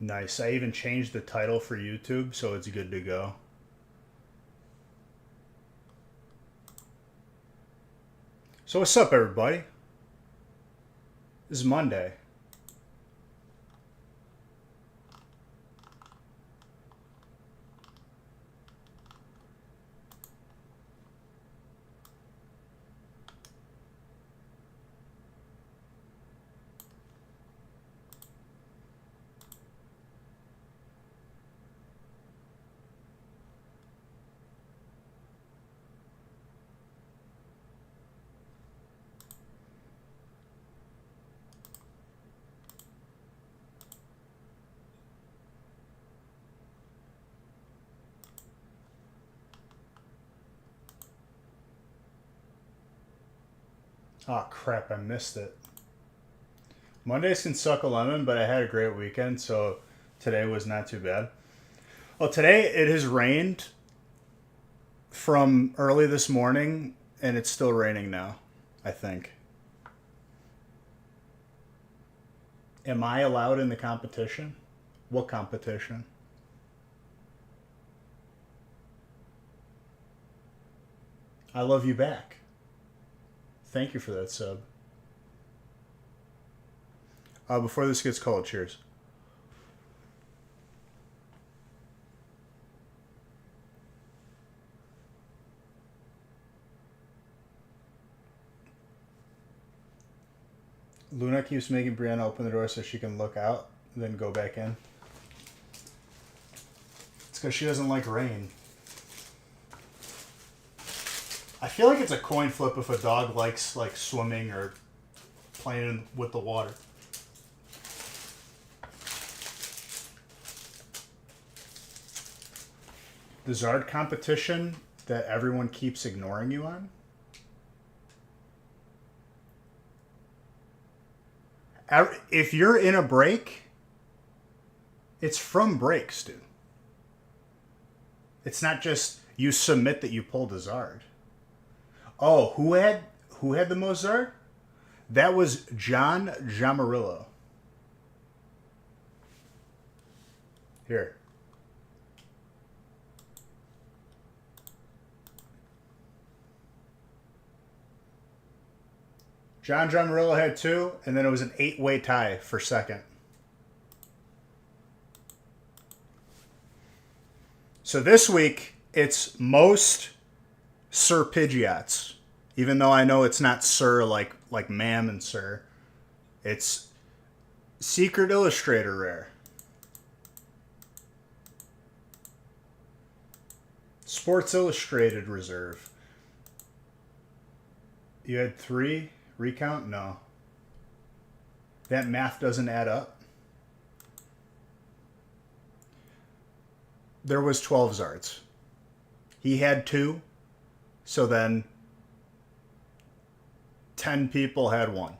Nice. I even changed the title for YouTube, so it's good to go. So what's up, everybody? This is Monday. Oh crap, I missed it. Mondays can suck a lemon, but I had a great weekend, so today was not too bad. Well, today it has rained from early this morning, and it's still raining now, I think. Am I allowed in the competition? What competition? I love you back. Thank you for that sub. Before this gets cold, cheers. Luna keeps making Brianna open the door so she can look out, then go back in. It's because she doesn't like rain. I feel like it's a coin flip if a dog likes like swimming or playing with the water. The Zard competition that everyone keeps ignoring you on? If you're in a break, it's from breaks, dude. It's not just you submit that you pulled a Zard. Oh, who had the most Zard? That was John Jamarillo. Here. John Jamarillo had 2, and then it was an 8-way tie for second. So this week, it's most Sir Pidgeots. Even though I know it's not Sir like ma'am and Sir. It's Secret Illustrator Rare. Sports Illustrated Reserve. You had 3? Recount? No. That math doesn't add up. There was 12 Zards. He had 2, so then 10 people had 1.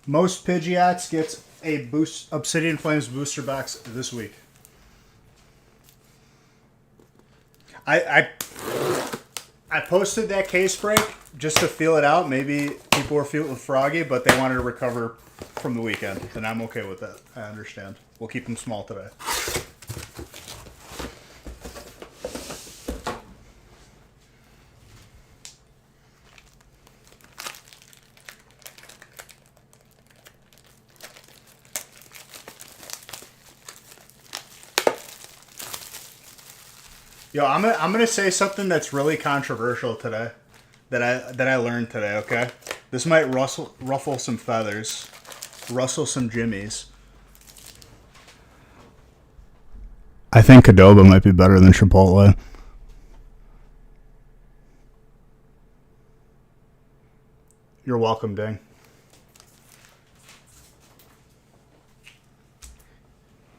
Most Pidgeots gets a Obsidian Flames booster box this week. I posted that case break just to feel it out. Maybe people were feeling froggy, but they wanted to recover from the weekend, and I'm okay with that. I understand. We'll keep them small today. Yo, I'm gonna say something that's really controversial today, that I learned today. Okay, this might ruffle some feathers, rustle some jimmies. I think Qdoba might be better than Chipotle. You're welcome, Ding.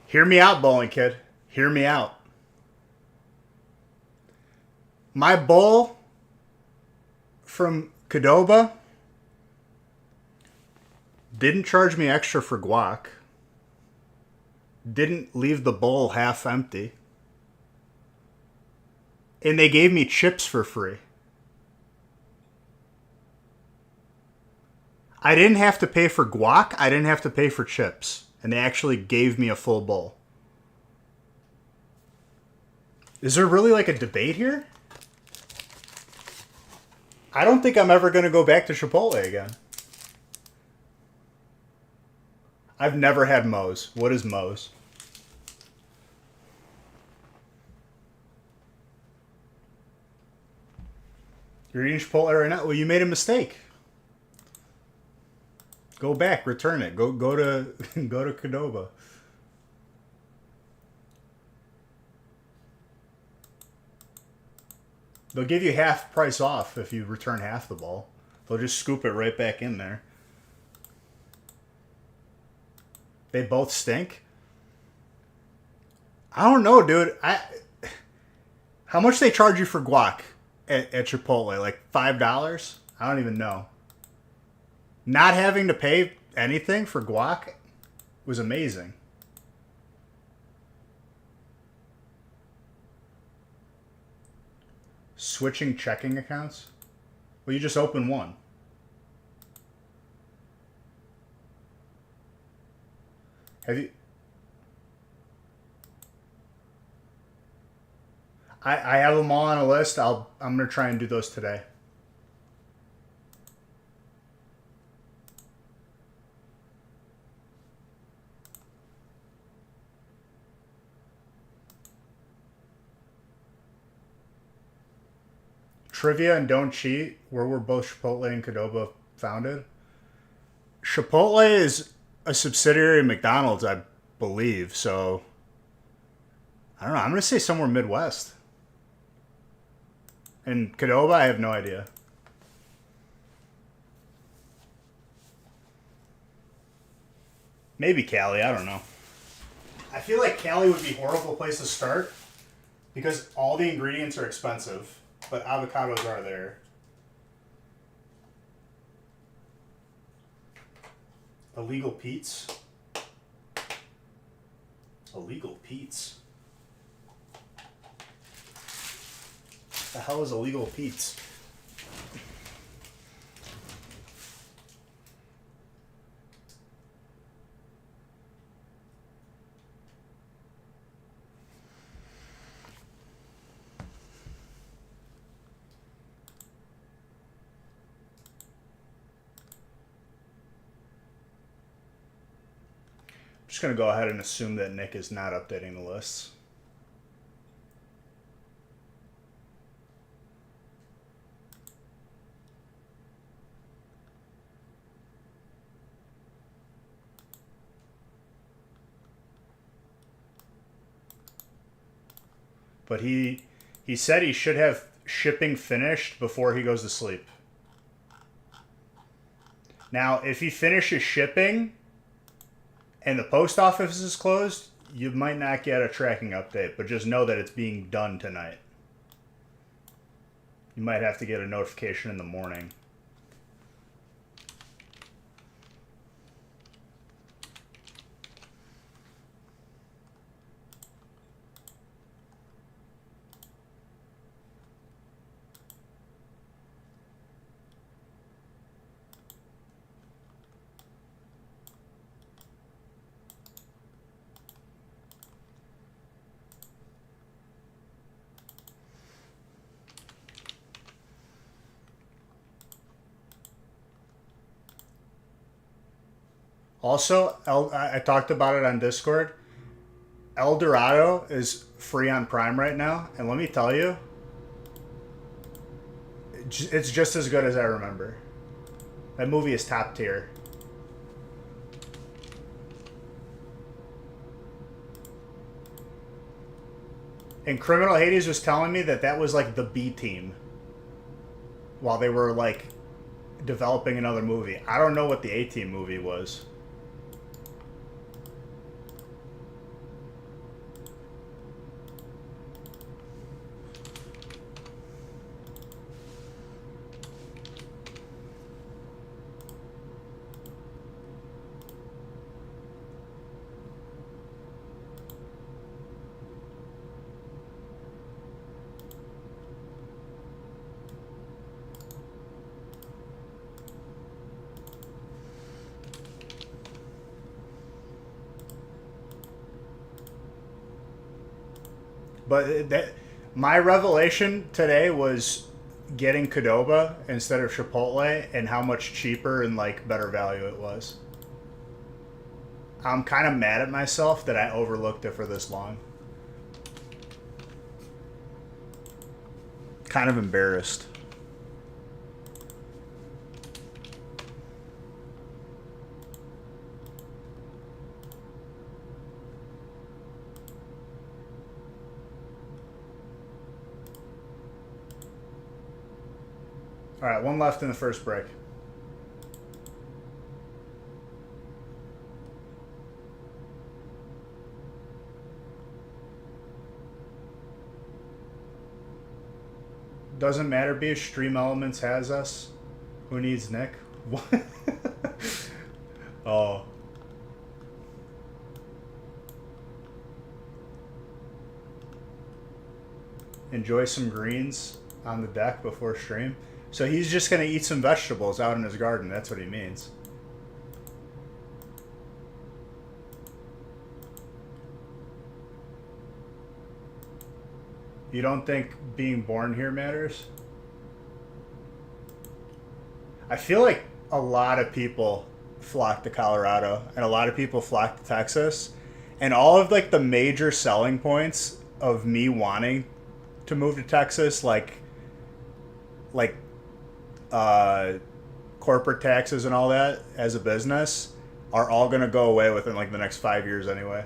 Hear me out, bowling kid. Hear me out. My bowl from Qdoba didn't charge me extra for guac. Didn't leave the bowl half empty. And they gave me chips for free. I didn't have to pay for guac. I didn't have to pay for chips. And they actually gave me a full bowl. Is there really like a debate here? I don't think I'm ever going to go back to Chipotle again. I've never had Moe's. What is Moe's? You're eating Chipotle right now? Well, you made a mistake. Go back, return it. Go to go to Qdoba. They'll give you half price off if you return half the bowl. They'll just scoop it right back in there. They both stink. I don't know, dude. How much they charge you for guac at Chipotle? Like $5? I don't even know. Not having to pay anything for guac was amazing. Switching checking accounts? Well, you just open one. Have you? I have them all on a list. I'm gonna try and do those today. Trivia and don't cheat. Where were both Chipotle and Qdoba founded? Chipotle is a subsidiary of McDonald's, I believe. So I don't know. I'm gonna say somewhere Midwest. And Qdoba, I have no idea. Maybe Cali. I don't know. I feel like Cali would be a horrible place to start because all the ingredients are expensive, but avocados are there. Illegal Pete's. Illegal Pete's. What the hell is Illegal Pete's? I'm just going to go ahead and assume that Nick is not updating the lists. But he said he should have shipping finished before he goes to sleep. Now, if he finishes shipping and the post office is closed, you might not get a tracking update, but just know that it's being done tonight. You might have to get a notification in the morning. Also, I talked about it on Discord. El Dorado is free on Prime right now, and let me tell you, it's just as good as I remember. That movie is top tier. And Criminal Hades was telling me that was like the B team while they were like developing another movie. I don't know what the A team movie was. But my revelation today was getting Qdoba instead of Chipotle and how much cheaper and like better value it was. I'm kind of mad at myself that I overlooked it for this long. Kind of embarrassed. All right, one left in the first break. Doesn't matter, B. Stream Elements has us. Who needs Nick? What? Oh. Enjoy some greens on the deck before stream. So he's just going to eat some vegetables out in his garden. That's what he means. You don't think being born here matters? I feel like a lot of people flock to Colorado and a lot of people flock to Texas. And all of like the major selling points of me wanting to move to Texas, like corporate taxes and all that as a business, are all going to go away within like the next 5 years anyway.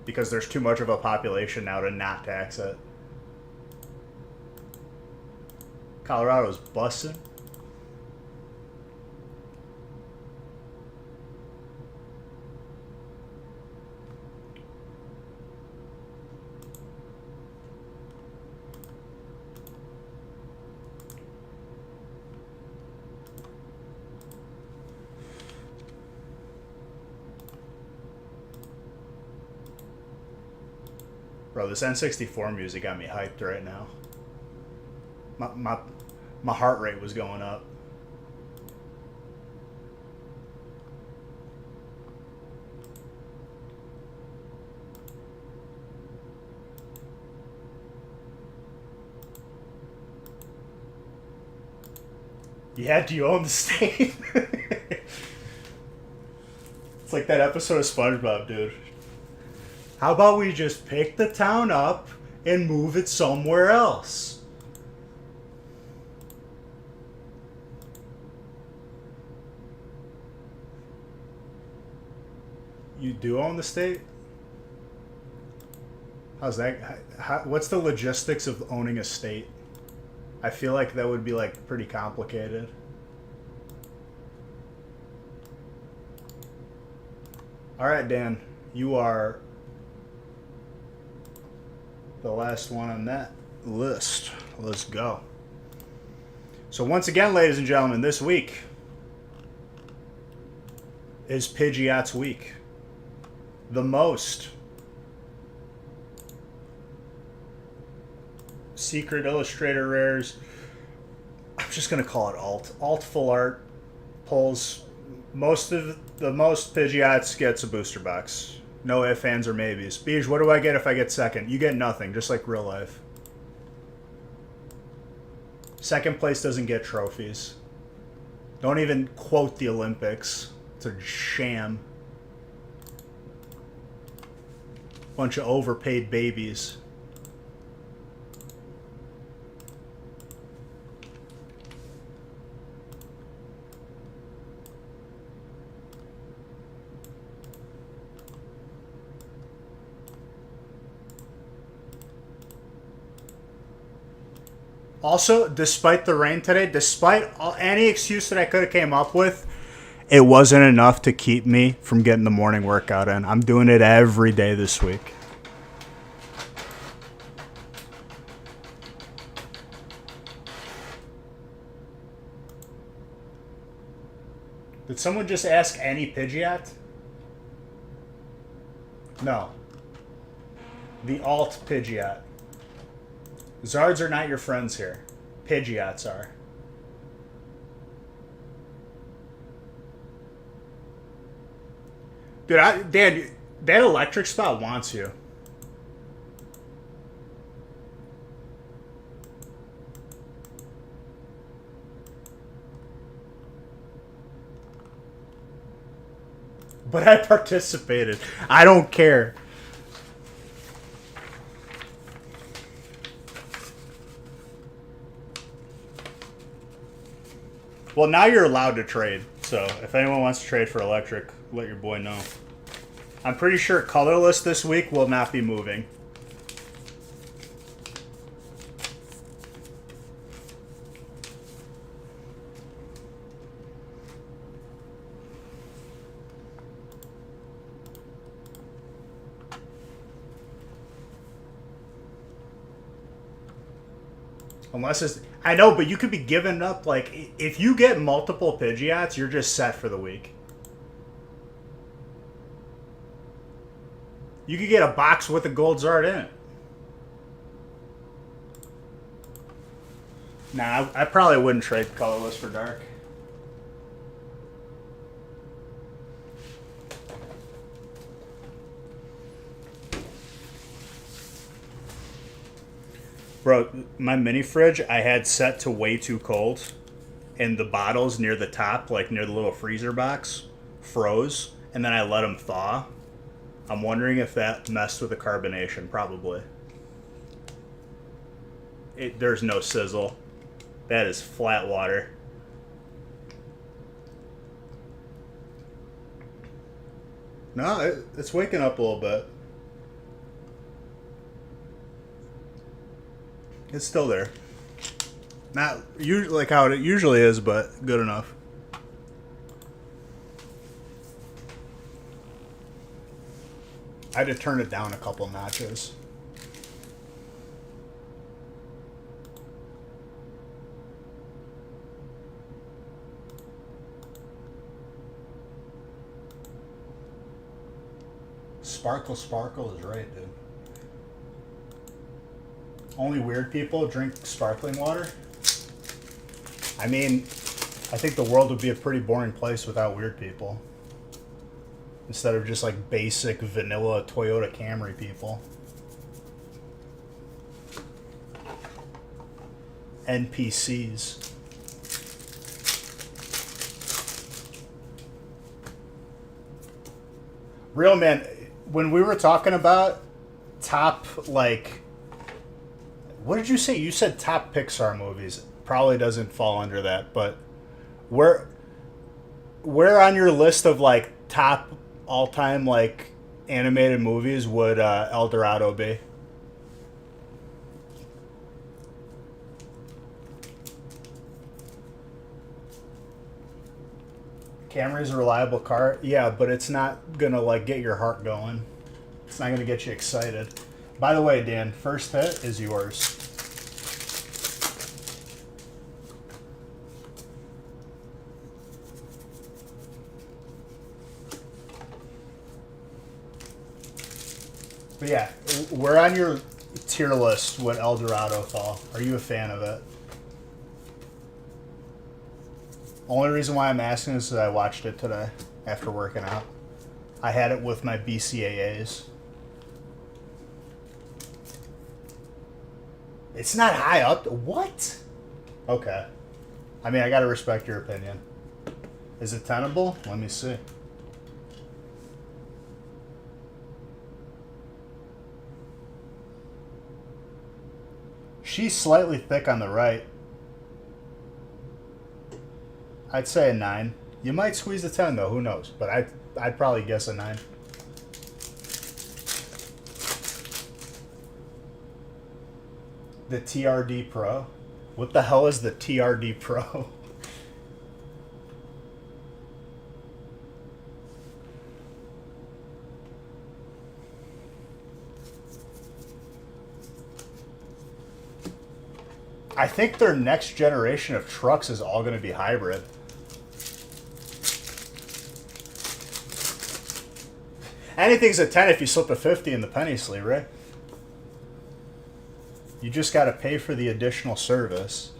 Because there's too much of a population now to not tax it. Colorado's busting. Bro, this N64 music got me hyped right now. My heart rate was going up. Yeah, do you own the state? It's like that episode of SpongeBob, dude. How about we just pick the town up and move it somewhere else? You do own the state? How's that? What's the logistics of owning a state? I feel like that would be like pretty complicated. All right, Dan, you are the last one on that list. Let's go. So once again, ladies and gentlemen, this week is Pidgeot's week. The most secret Illustrator rares. I'm just gonna call it alt full art pulls. The most Pidgeots gets a booster box. No ifs, ands, or maybes. Beej, what do I get if I get second? You get nothing, just like real life. Second place doesn't get trophies. Don't even quote the Olympics. It's a sham. Bunch of overpaid babies. Also, despite the rain today, despite any excuse that I could have came up with, it wasn't enough to keep me from getting the morning workout in. I'm doing it every day this week. Did someone just ask any Pidgeot? No. The alt Pidgeot. Zards are not your friends here. Pidgeots are. Dude, Dan, that electric spot wants you. But I participated. I don't care. Well, now you're allowed to trade. So if anyone wants to trade for electric, let your boy know. I'm pretty sure colorless this week will not be moving. Unless it's... I know, but you could be giving up, like, if you get multiple Pidgeots, you're just set for the week. You could get a box with a gold Zard in it. Nah, I probably wouldn't trade colorless for dark. Bro, my mini fridge I had set to way too cold, and the bottles near the top, like near the little freezer box, froze, and then I let them thaw. I'm wondering if that messed with the carbonation. Probably. There's no sizzle. That is flat water. No, it's waking up a little bit. It's still there. Not usually like how it usually is, but good enough. I had to turn it down a couple notches. Sparkle Sparkle is right, dude. Only weird people drink sparkling water? I mean, I think the world would be a pretty boring place without weird people. Instead of just like basic vanilla Toyota Camry people. NPCs. Real man, when we were talking about top, like, what did you say? You said top Pixar movies. Probably doesn't fall under that, but where on your list of like top all-time like animated movies would El Dorado be? Camry's a reliable car, yeah, but it's not gonna like get your heart going. It's not gonna get you excited. By the way, Dan, first hit is yours. But yeah, where on your tier list would El Dorado fall? Are you a fan of it? Only reason why I'm asking is that I watched it today after working out. I had it with my BCAAs. It's not high up. What? Okay. I mean, I gotta respect your opinion. Is it tenable? Let me see. She's slightly thick on the right. I'd say a 9. You might squeeze a 10 though, who knows? But I'd probably guess a 9. The TRD Pro? What the hell is the TRD Pro? I think their next generation of trucks is all going to be hybrid. Anything's a 10 if you slip a 50 in the penny sleeve, right? You just got to pay for the additional service.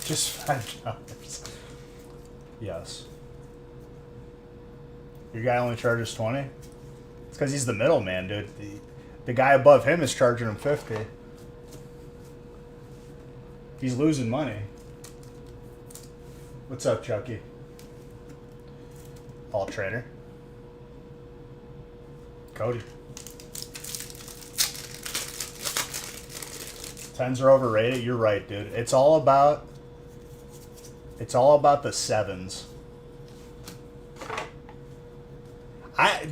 Just $5. Yes. Your guy only charges 20? It's because he's the middleman, dude. The guy above him is charging him 50. He's losing money. What's up, Chucky? All trader. Cody. 10s are overrated. You're right, dude. It's all about the 7s.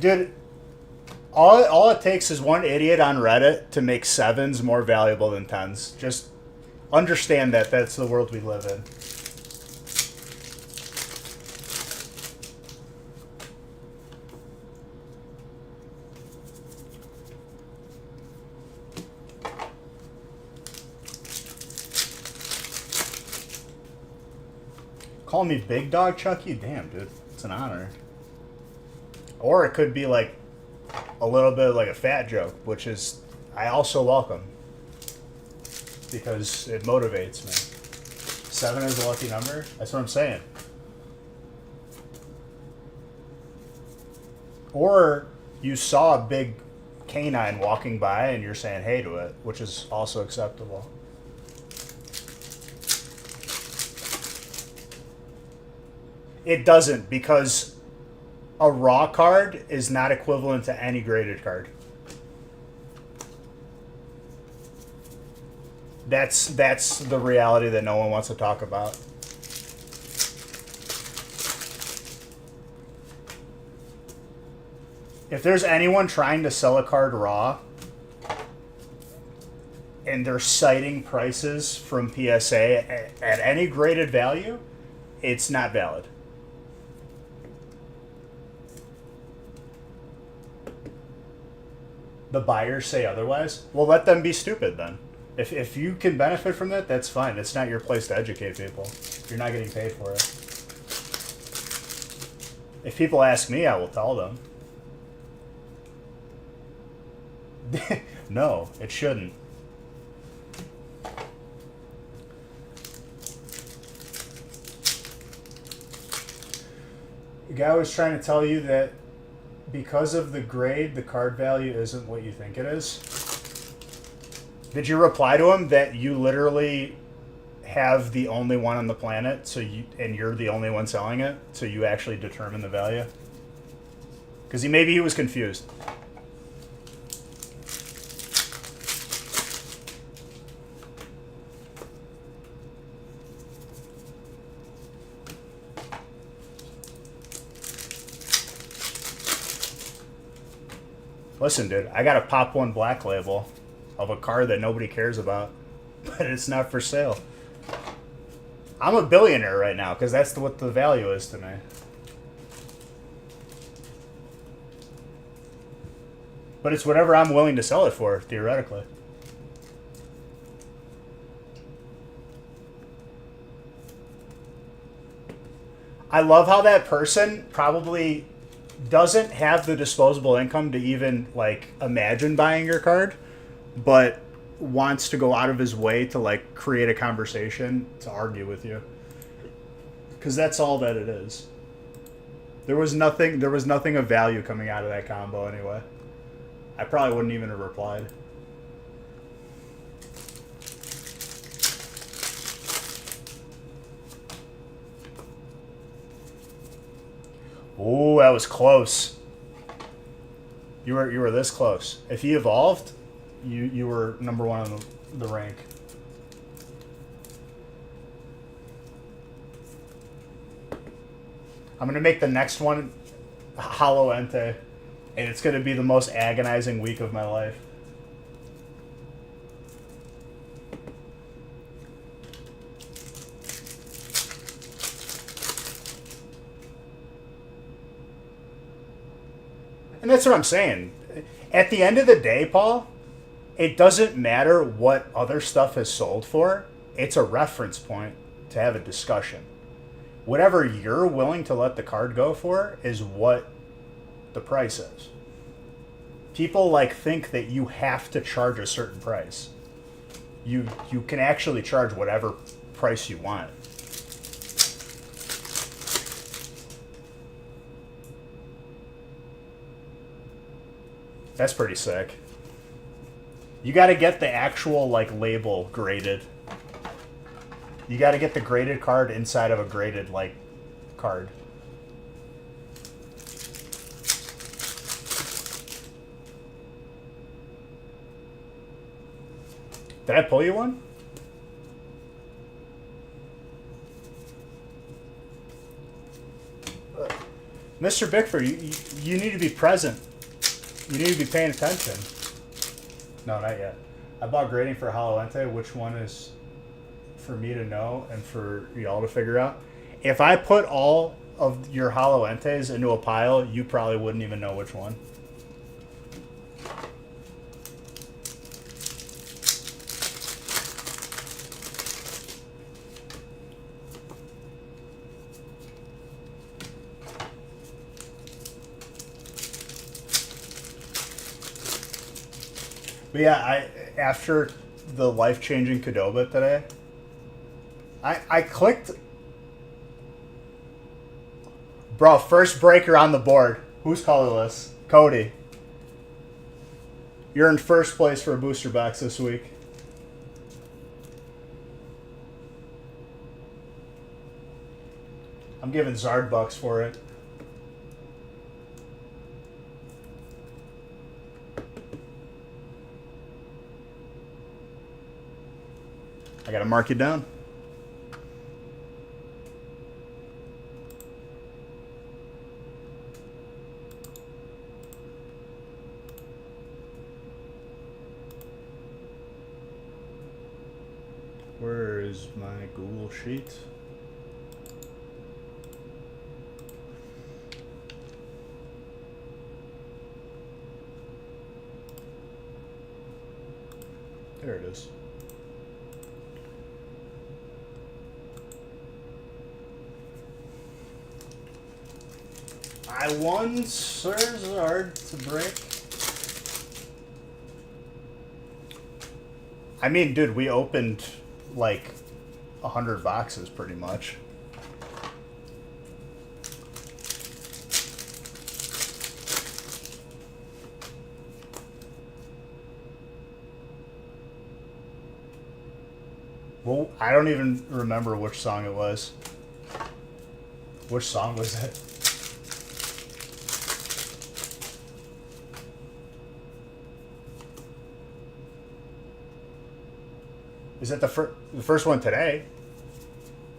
Dude, all it takes is one idiot on Reddit to make 7s more valuable than 10s. Just understand that that's the world we live in. Call me big dog, Chucky? Damn, dude. It's an honor. Or it could be like a little bit like a fat joke, which is I also welcome. Because it motivates me. 7 is a lucky number? That's what I'm saying. Or you saw a big canine walking by and you're saying hey to it, which is also acceptable. It doesn't, because a raw card is not equivalent to any graded card. That's the reality that no one wants to talk about. If there's anyone trying to sell a card raw and they're citing prices from PSA at any graded value, it's not valid. The buyers say otherwise, well, let them be stupid then. If you can benefit from that, that's fine. It's not your place to educate people. You're not getting paid for it. If people ask me, I will tell them. No, it shouldn't. The guy was trying to tell you that because of the grade, the card value isn't what you think it is. Did you reply to him that you literally have the only one on the planet, and you're the only one selling it, so you actually determine the value? Because maybe he was confused. Listen, dude, I got a Pop 1 Black label of a card that nobody cares about, but it's not for sale. I'm a billionaire right now because that's what the value is to me. But it's whatever I'm willing to sell it for, theoretically. I love how that person probably doesn't have the disposable income to even like imagine buying your card, but wants to go out of his way to like create a conversation to argue with you, because that's all that it is. There was nothing of value coming out of that combo anyway. I probably wouldn't even have replied. Oh, that was close. You were this close. If he evolved, you were number 1 on the rank. I'm gonna make the next one Hollow Entei, and it's gonna be the most agonizing week of my life. And that's what I'm saying. At the end of the day, Paul, it doesn't matter what other stuff has sold for. It's a reference point to have a discussion. Whatever you're willing to let the card go for is what the price is. People like think that you have to charge a certain price. You can actually charge whatever price you want. That's pretty sick. You got to get the actual like label graded. You got to get the graded card inside of a graded like card. Did I pull you one? Mr. Bickford, you need to be present. You need to be paying attention. No, not yet. I bought grading for Hollow Ente. Which one is for me to know and for y'all to figure out? If I put all of your Hollow Entes into a pile, you probably wouldn't even know which one. But yeah, after the life-changing Qdoba today, I clicked. Bro, first breaker on the board. Who's colorless? Cody. You're in first place for a booster box this week. I'm giving Zard bucks for it. I gotta mark it down. Where is my Google Sheet? There it is. I won Sir Zard to break. I mean, dude, we opened like 100 boxes pretty much. Well, I don't even remember which song it was. Which song was it? Is it the first one today?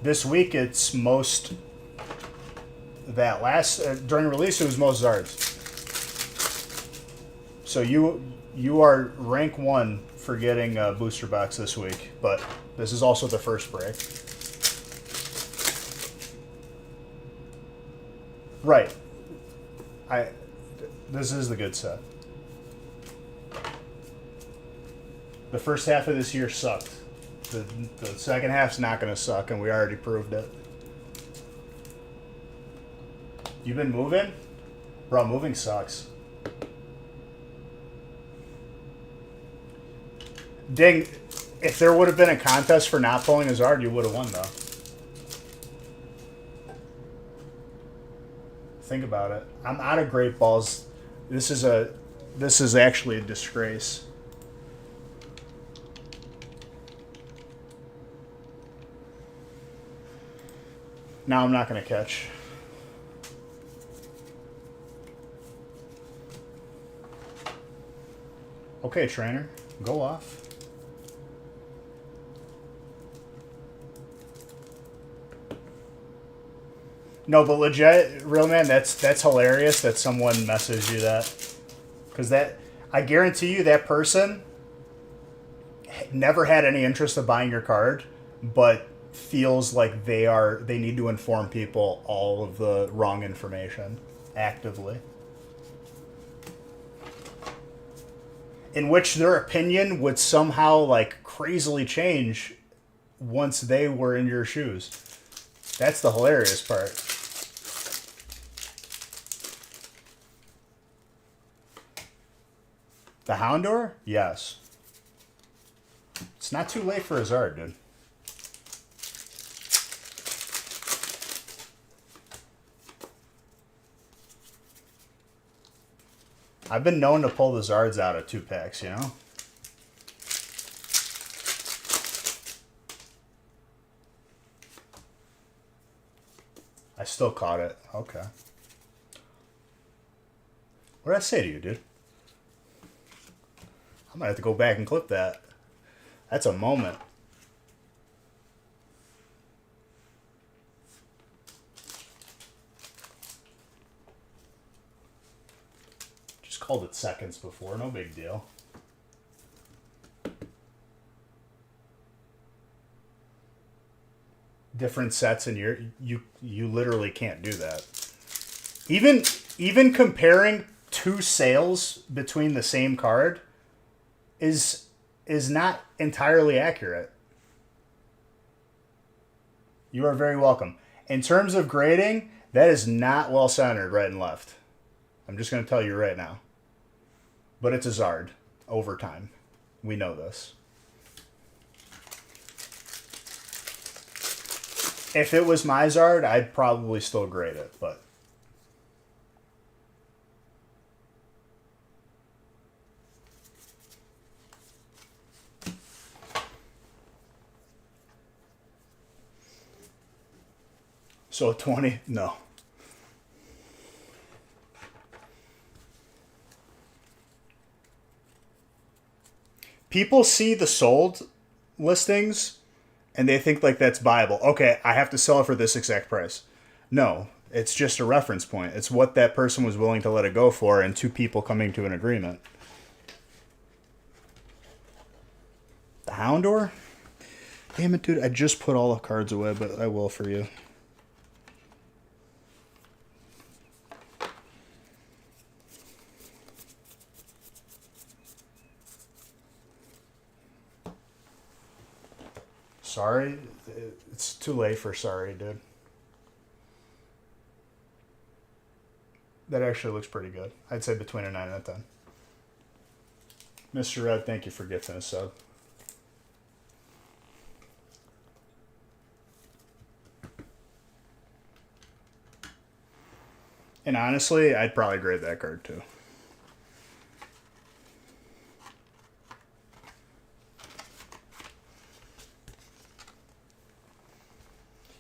This week it's most that last during release it was most Zards. So you are rank 1 for getting a booster box this week, but this is also the first break. Right. This is the good set. The first half of this year sucked. The second half's not going to suck, and we already proved it. You've been moving? Bro, moving sucks. Ding, if there would have been a contest for not pulling a Zard, you would have won, though. Think about it. I'm out of great balls. This is actually a disgrace. Now I'm not going to catch. Okay, trainer. Go off. No, but legit, real man, that's hilarious that someone messaged you that. Because I guarantee you that person never had any interest of buying your card, but feels like they need to inform people all of the wrong information actively, in which their opinion would somehow like crazily change once they were in your shoes. That's the hilarious part. The Houndor? Yes. It's not too late for a Zard, dude. I've been known to pull the Zards out of 2-packs, you know? I still caught it. Okay. What did I say to you, dude? I might have to go back and clip that. That's a moment. Just called it seconds before. No big deal. Different sets and you literally can't do that. Even comparing two sales between the same card is not entirely accurate. You are very welcome. In terms of grading, that is not well centered right and left. I'm just going to tell you right now. But it's a Zard over time. We know this. If it was my Zard, I'd probably still grade it, but so 20, no. People see the sold listings and they think like that's buyable. Okay, I have to sell it for this exact price. No, it's just a reference point. It's what that person was willing to let it go for and two people coming to an agreement. The Houndor? Damn it, dude. I just put all the cards away, but I will for you. Sorry? It's too late for sorry, dude. That actually looks pretty good. I'd say between a 9 and a 10. Mr. Red, thank you for gifting a sub. And honestly, I'd probably grade that card too.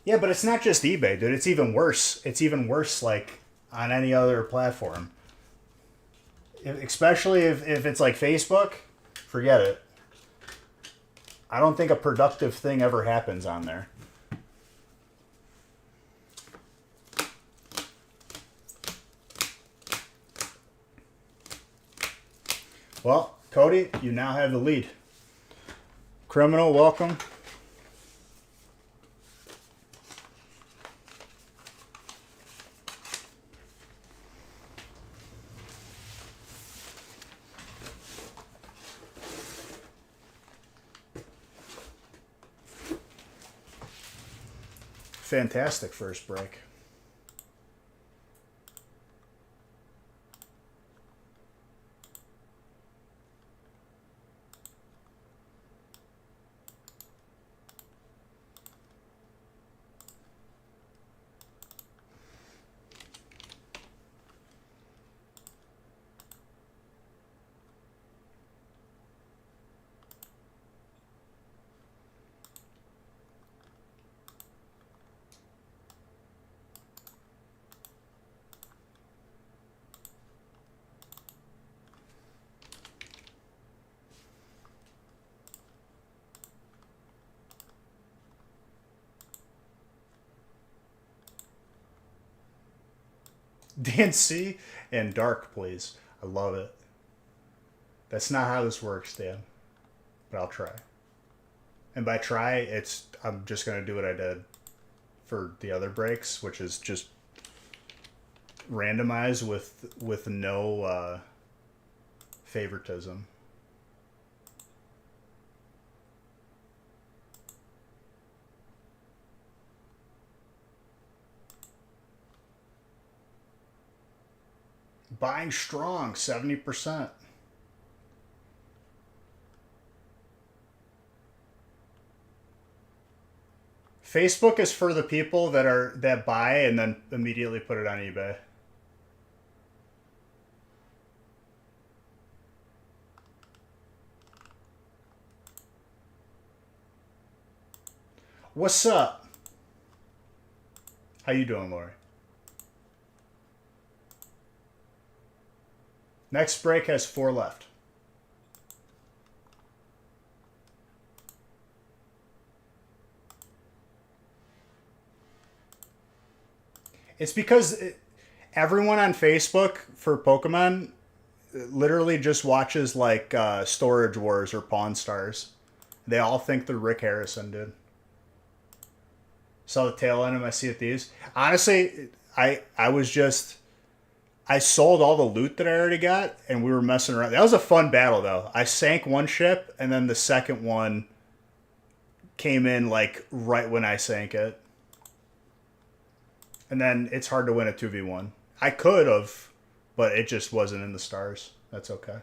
Yeah, but it's not just eBay, dude. It's even worse. It's even worse, like, on any other platform. Especially if it's like Facebook, forget it. I don't think a productive thing ever happens on there. Well, Cody, you now have the lead. Criminal, welcome. Fantastic first break. DNC and dark, please. I love it. That's not how this works, Dan. But I'll try. And by try, I'm just going to do what I did for the other breaks, which is just randomize with no favoritism. Buying strong, 70%. Facebook is for the people that buy and then immediately put it on eBay. What's up? How you doing, Lori? Next break has 4 left. It's because everyone on Facebook for Pokemon literally just watches like Storage Wars or Pawn Stars. They all think they're Rick Harrison, dude. Saw the tail end of my Sea of Thieves. Honestly, I was just I sold all the loot that I already got, and we were messing around. That was a fun battle, though. I sank one ship, and then the second one came in like right when I sank it. And then it's hard to win a 2v1. I could have, but it just wasn't in the stars. That's okay.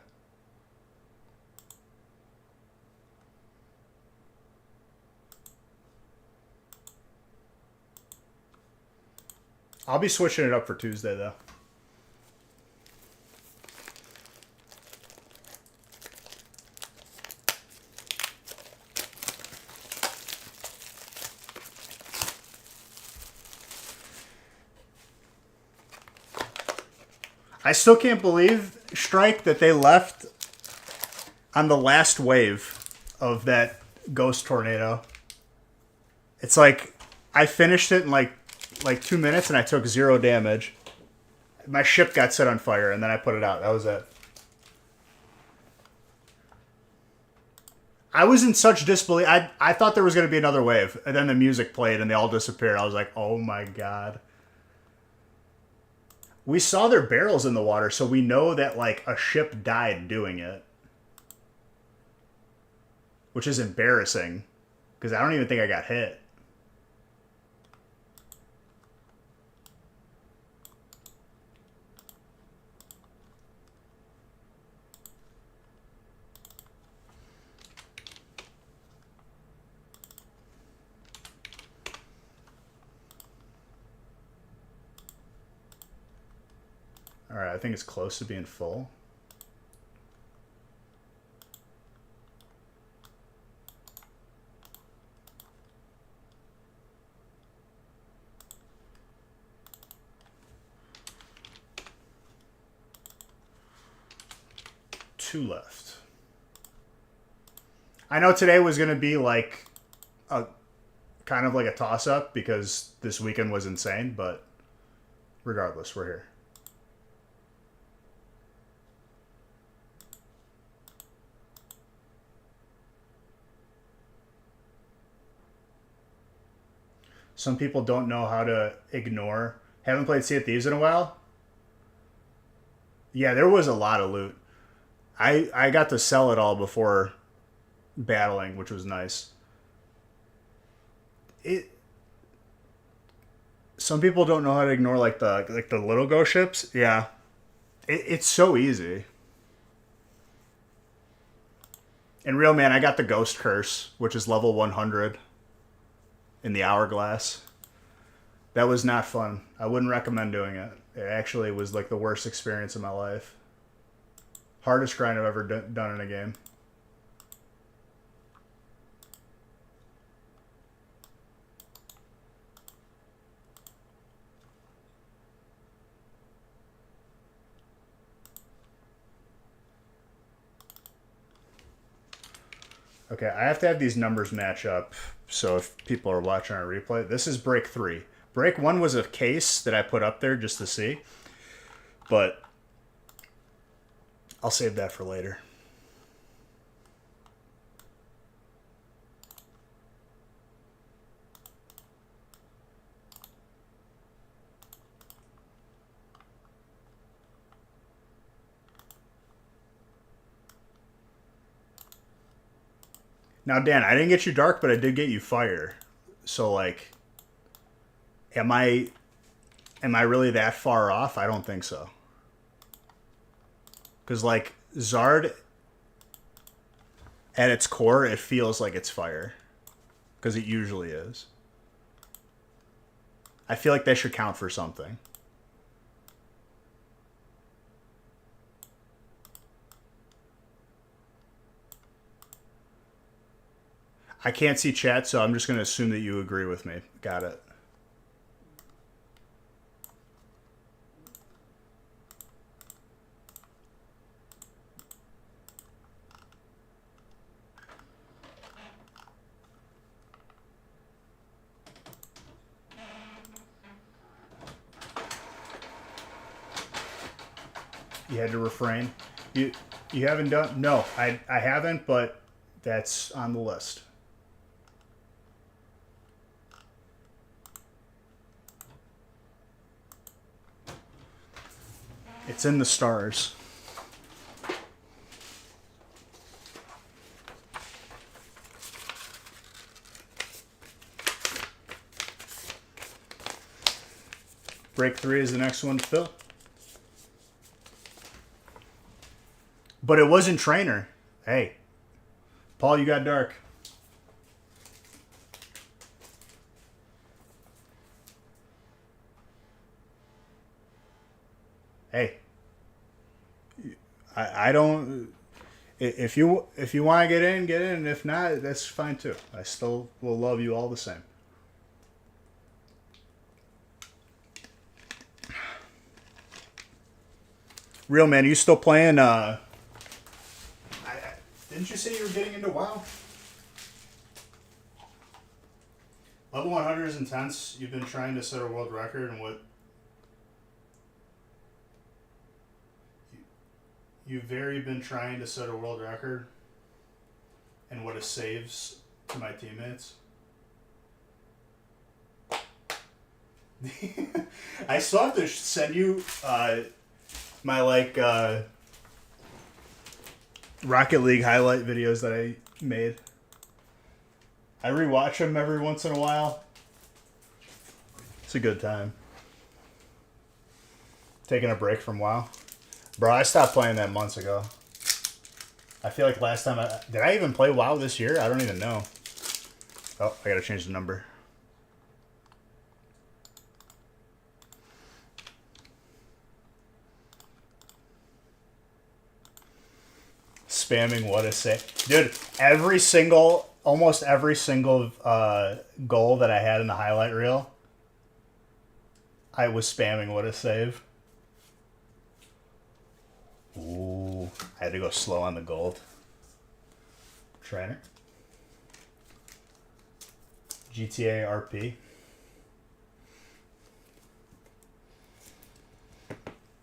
I'll be switching it up for Tuesday, though. I still can't believe, Strike, that they left on the last wave of that ghost tornado. It's like I finished it in like 2 minutes and I took 0 damage. My ship got set on fire and then I put it out. That was it. I was in such disbelief. I thought there was going to be another wave, and then the music played and they all disappeared. I was like, oh my god. We saw their barrels in the water, so we know that like a ship died doing it. Which is embarrassing, because I don't even think I got hit. Alright, I think it's close to being full. Two left. I know today was going to be like a kind of like a toss-up because this weekend was insane, but regardless, we're here. Some people don't know how to ignore. Haven't played Sea of Thieves in a while? Yeah, there was a lot of loot. I got to sell it all before battling, which was nice. Some people don't know how to ignore like the little ghost ships. Yeah. It's so easy. In real, man, I got the Ghost Curse, which is level 100 in the Hourglass. That was not fun. I wouldn't recommend doing it. It actually was like the worst experience of my life. Hardest grind I've ever done in a game. Okay, I have to have these numbers match up. So if people are watching our replay, this is break 3. Break 1 was a case that I put up there just to see. But I'll save that for later. Now, Dan, I didn't get you dark, but I did get you fire. So, like, am I really that far off? I don't think so. Because, like, Zard, at its core, it feels like it's fire. Because it usually is. I feel like that should count for something. I can't see chat, so I'm just going to assume that you agree with me. Got it. You had to refrain. You haven't done? No, I haven't, but that's on the list. It's in the stars. Break 3 is the next one to fill. But it wasn't trainer. Hey, Paul, you got dark. Hey, I don't. If you want to get in, get in. If not, that's fine too. I still will love you all the same. Real man, you still playing? Didn't you say you were getting into WoW? Level 100 is intense. You've been trying to set a world record, and what? You've very been trying to set a world record, and what it saves to my teammates. I still have to send you my Rocket League highlight videos that I made. I rewatch them every once in a while. It's a good time. Taking a break from WoW. Bro, I stopped playing that months ago. I feel like last time did I even play WoW this year? I don't even know. Oh, I gotta change the number. Spamming what a say. Dude, almost every single goal that I had in the highlight reel, I was spamming what a save. Ooh, I had to go slow on the gold. Trainer. GTA RP.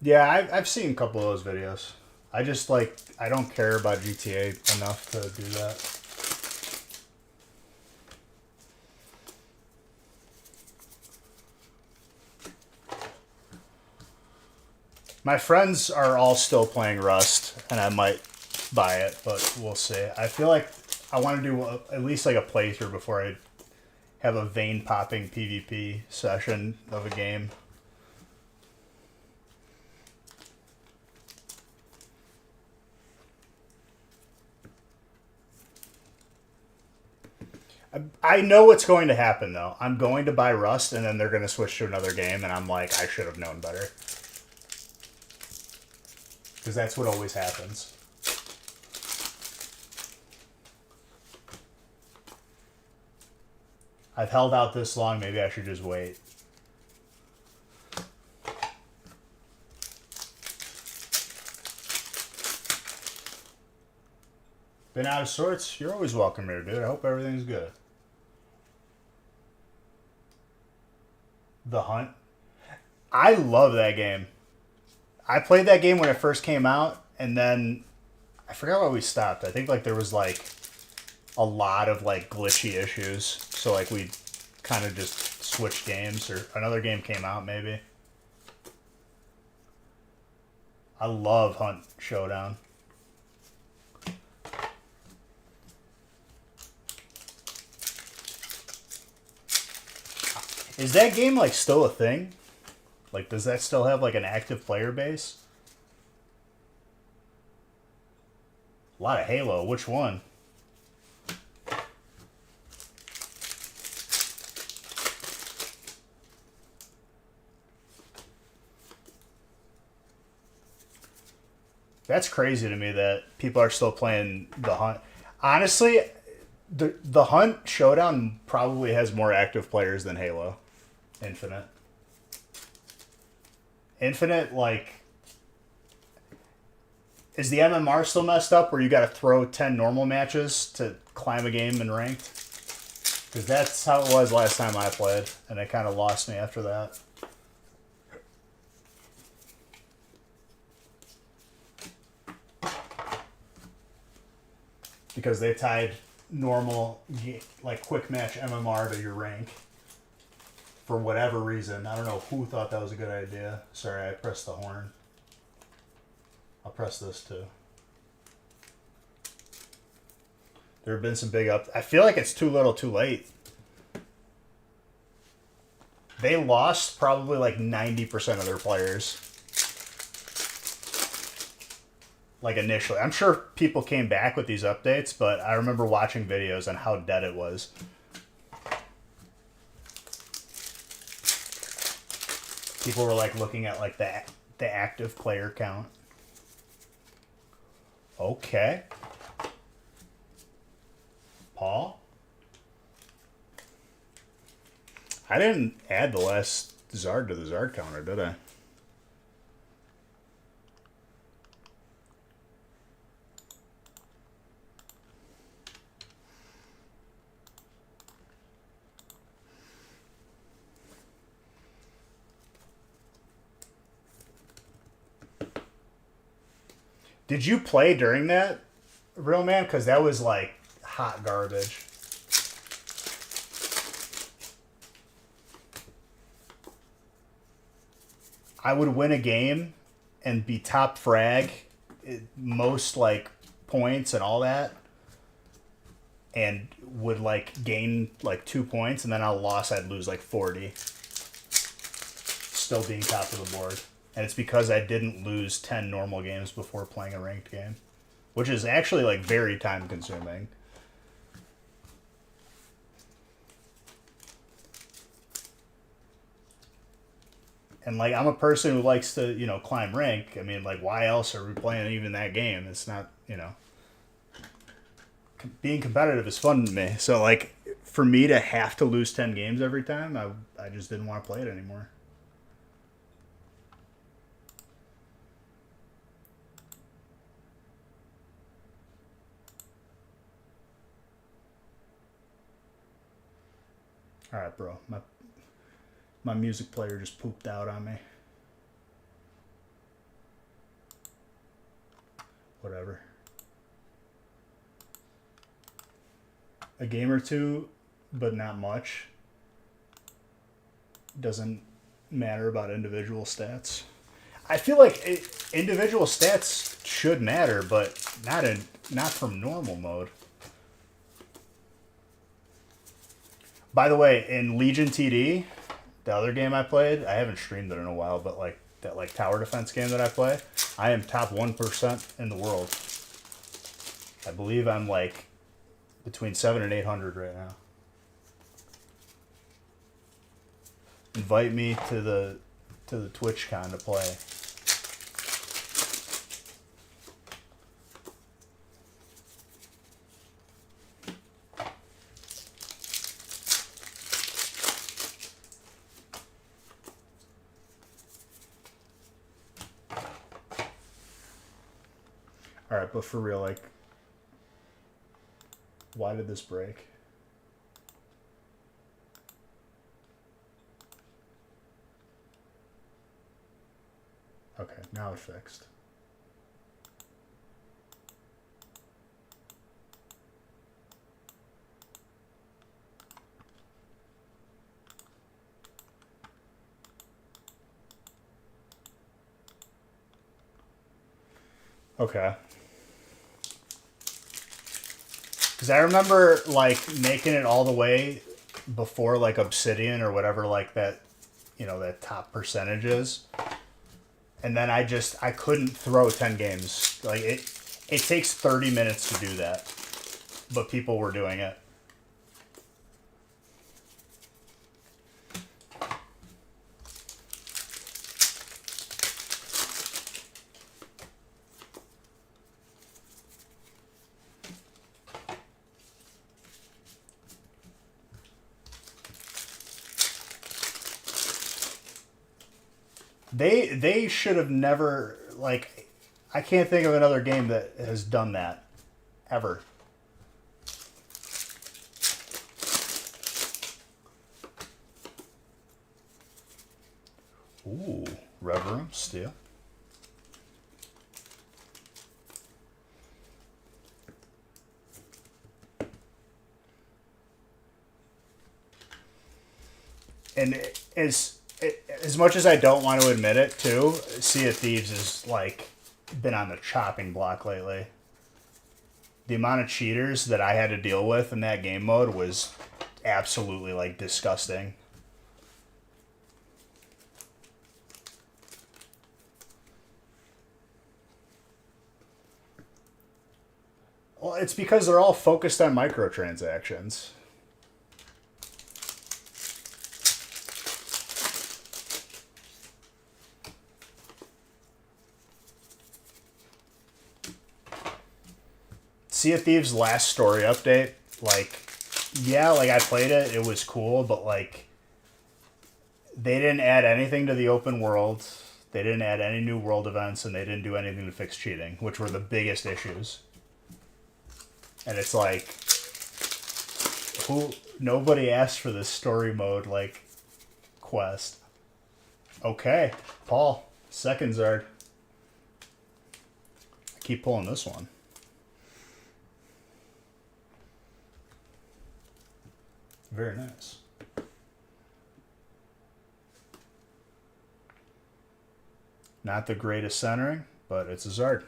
Yeah, I've seen a couple of those videos. I just I don't care about GTA enough to do that. My friends are all still playing Rust, and I might buy it, but we'll see. I feel like I want to do at least a playthrough before I have a vein-popping PvP session of a game. I know what's going to happen, though. I'm going to buy Rust, and then they're going to switch to another game, and I'm like, I should have known better. Because that's what always happens. I've held out this long, maybe I should just wait. Been out of sorts? You're always welcome here, dude. I hope everything's good. The Hunt. I love that game. I played that game when it first came out, and then I forgot why we stopped. I think there was a lot of glitchy issues, so we kind of just switched games, or another game came out maybe. I love Hunt Showdown. Is that game still a thing? Does that still have an active player base? A lot of Halo. Which one? That's crazy to me that people are still playing The Hunt. Honestly, The Hunt Showdown probably has more active players than Halo Infinite. Infinite, like, is the MMR still messed up where you got to throw 10 normal matches to climb a game in ranked? Because that's how it was last time I played, and it kind of lost me after that. Because they tied normal, like, quick match MMR to your rank. For whatever reason. I don't know who thought that was a good idea. Sorry, I pressed the horn. I'll press this too. There have been some big ups. I feel like it's too little too late. They lost probably like 90% of their players. Like initially. I'm sure people came back with these updates, but I remember watching videos on how dead it was. People were like looking at like the active player count. Okay. Paul? I didn't add the last Zard to the Zard counter, did I? Did you play during that, Real Man? Because that was like hot garbage. I would win a game and be top frag, most like points and all that, and would like gain like 2 points, and then on a loss I'd lose like 40. Still being top of the board. And it's because I didn't lose 10 normal games before playing a ranked game, which is actually like very time consuming. And like I'm a person who likes to, you know, climb rank. I mean, like why else are we playing even that game? It's not, you know, being competitive is fun to me. So like for me to have to lose 10 games every time, I just didn't want to play it anymore. All right, bro. My music player just pooped out on me. Whatever. A game or two, but not much. Doesn't matter about individual stats. I feel like individual stats should matter, but not from normal mode. By the way, in Legion TD, the other game I played, I haven't streamed it in a while, but like that like tower defense game that I play, I am top 1% in the world. I believe I'm like between 700 and 800 right now. Invite me to the TwitchCon to play. Alright, but for real, like, why did this break? Okay, now it's fixed. Okay. Because I remember, like, making it all the way before, like, Obsidian or whatever, like, that, you know, that top percentage is. And then I couldn't throw 10 games. Like, it takes 30 minutes to do that. But people were doing it. They should have never, like, I can't think of another game that has done that ever. Ooh, Reverend Steel. And as much as I don't want to admit it, too, Sea of Thieves has like been on the chopping block lately. The amount of cheaters that I had to deal with in that game mode was absolutely like disgusting. Well, it's because they're all focused on microtransactions. Sea of Thieves' last story update, like, yeah, like I played it, it was cool, but like, they didn't add anything to the open world, they didn't add any new world events, and they didn't do anything to fix cheating, which were the biggest issues. And it's like, nobody asked for this story mode, like, quest. Okay, Paul, second Zard. I keep pulling this one. Very nice. Not the greatest centering, but it's a Zard.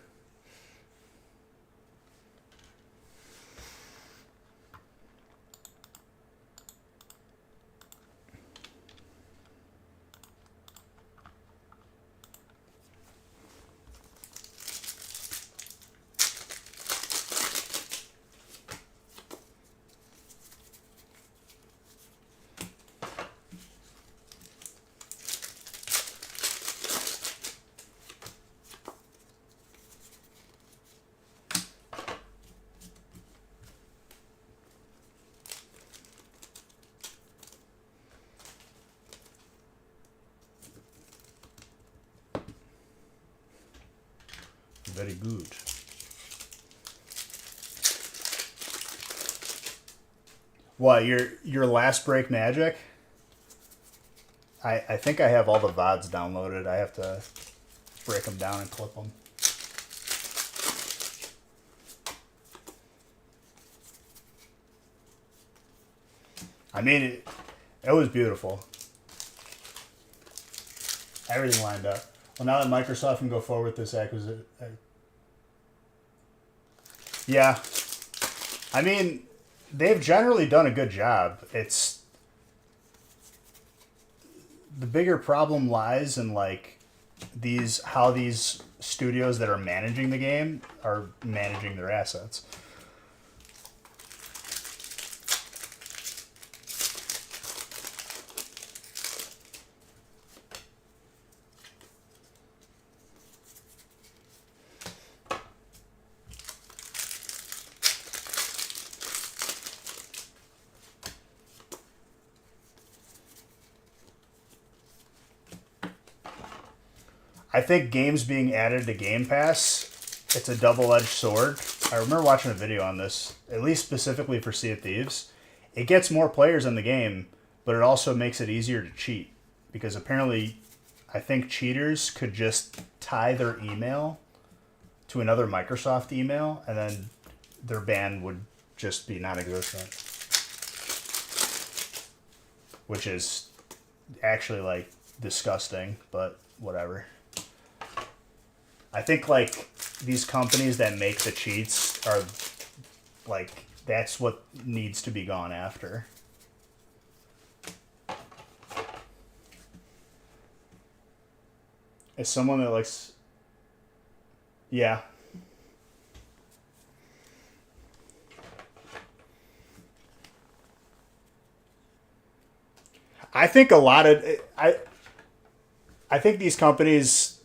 Very good. What, your last break magic? I think I have all the VODs downloaded. I have to break them down and clip them. I mean, it was beautiful. Everything lined up. Well, now that Microsoft can go forward with this acquisition. Yeah. I mean, they've generally done a good job. It's the bigger problem lies in like how these studios that are managing the game are managing their assets. I think games being added to Game Pass, it's a double-edged sword. I remember watching a video on this, at least specifically for Sea of Thieves. It gets more players in the game, but it also makes it easier to cheat. Because apparently, I think cheaters could just tie their email to another Microsoft email, and then their ban would just be non-existent. Which is actually, like, disgusting, but whatever. I think, like, these companies that make the cheats are, like, that's what needs to be gone after. As someone that likes... Yeah. I think a lot of... I think these companies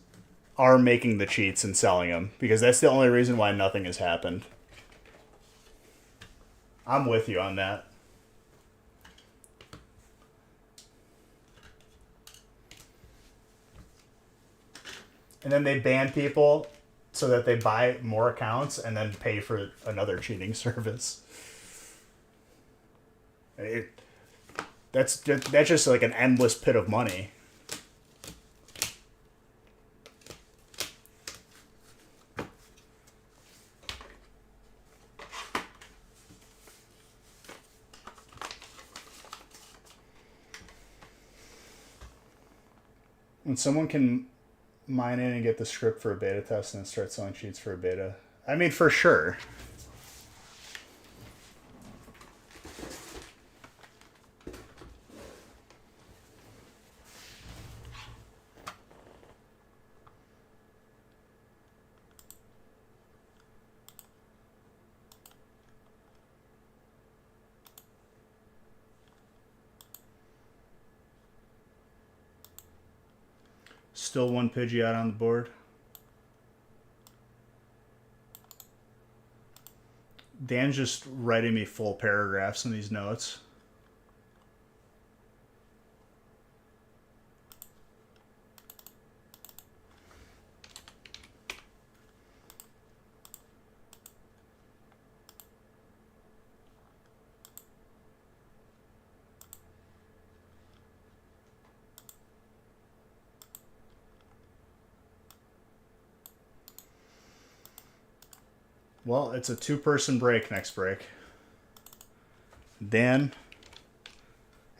are making the cheats and selling them because that's the only reason why nothing has happened. I'm with you on that. And then they ban people so that they buy more accounts and then pay for another cheating service. That's just like an endless pit of money. When someone can mine in and get the script for a beta test and then start selling cheats for a beta, I mean, for sure. Still one Pidgey out on the board. Dan's just writing me full paragraphs in these notes. Well, it's a two-person break next break. Dan.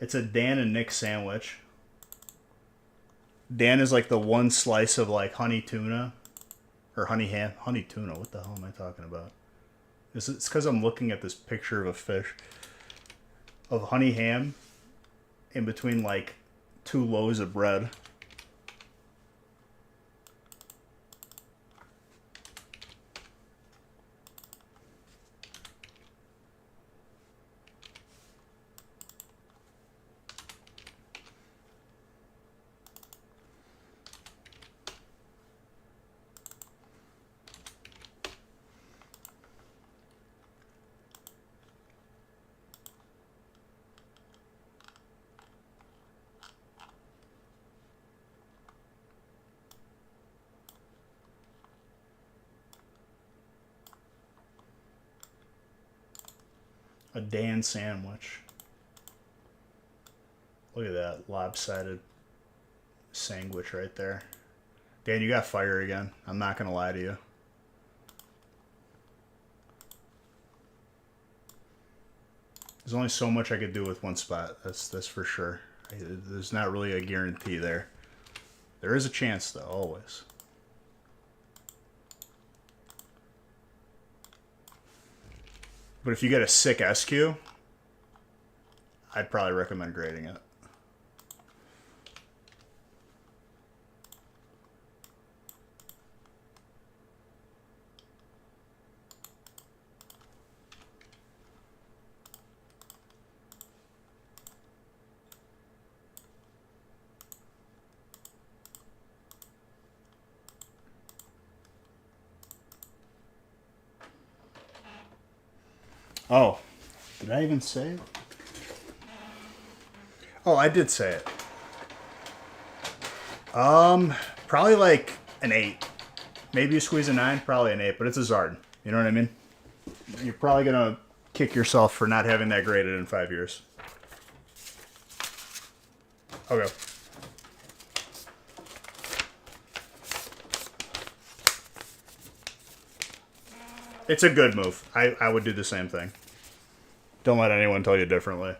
It's a Dan and Nick sandwich. Dan is like the one slice of like honey tuna. Or honey ham. Honey tuna. What the hell am I talking about? It's because I'm looking at this picture of a fish. Of honey ham. In between like 2 loaves of bread. A Dan sandwich. Look at that lopsided sandwich right there. Dan, you got fire again. I'm not going to lie to you. There's only so much I could do with one spot. That's for sure. There's not really a guarantee there. There is a chance, though, always. But if you get a sick SQ, I'd probably recommend grading it. Oh, did I even say it? Oh, I did say it. Probably like an 8. Maybe you squeeze a 9, probably an 8, but it's a Zard. You know what I mean? You're probably gonna kick yourself for not having that graded in 5 years. Okay. It's a good move. I would do the same thing. Don't let anyone tell you differently.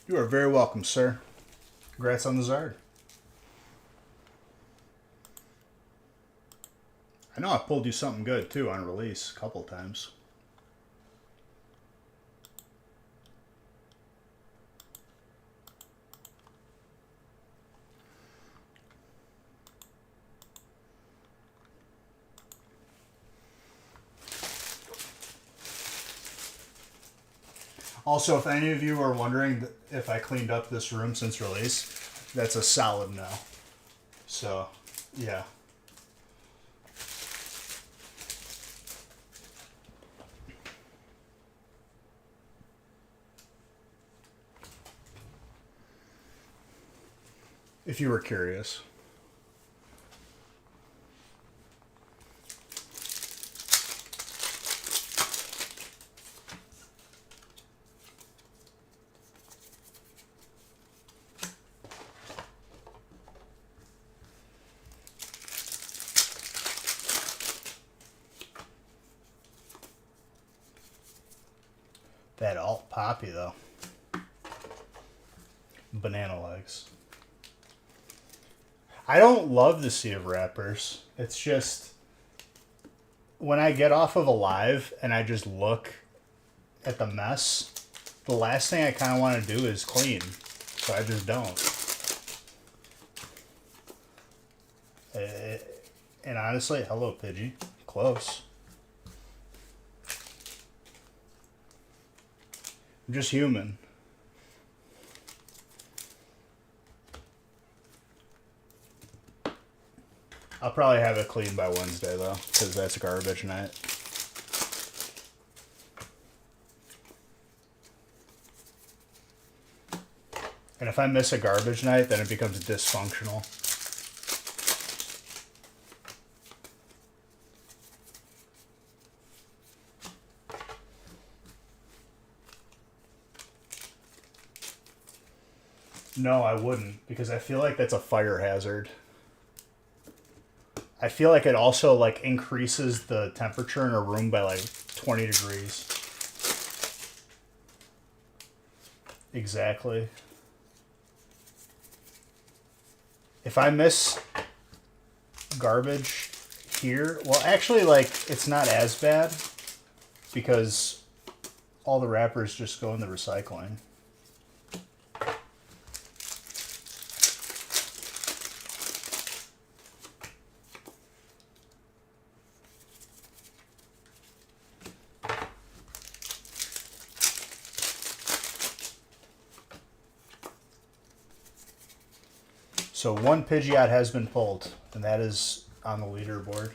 You are very welcome, sir. Congrats on the Zard. I know I pulled you something good, too, on release a couple times. Also, if any of you are wondering if I cleaned up this room since release, that's a solid no. So, yeah. If you were curious. That alt poppy though. Banana legs. I don't love the sea of wrappers. It's just when I get off of a live and I just look at the mess, the last thing I kind of want to do is clean. So I just don't. And honestly, hello Pidgey. Close. I'm just human. I'll probably have it clean by Wednesday, though, because that's garbage night. And if I miss a garbage night, then it becomes dysfunctional. No, I wouldn't, because I feel like that's a fire hazard. I feel like it also like increases the temperature in a room by like 20 degrees. Exactly. If I miss garbage here, well actually like it's not as bad because all the wrappers just go in the recycling. So one Pidgeot has been pulled, and that is on the leaderboard.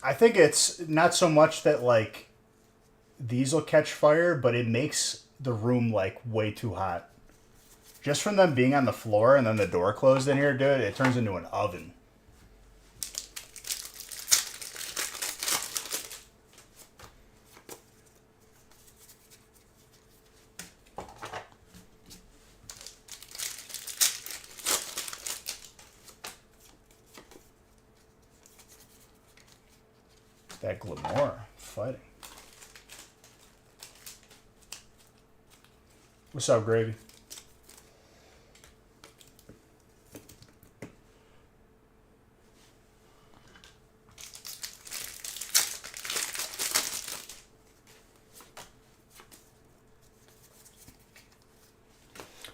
I think it's not so much that like these will catch fire, but it makes the room like way too hot. Just from them being on the floor and then the door closed in here, dude, it turns into an oven. That Glamore fighting. What's up, Gravy?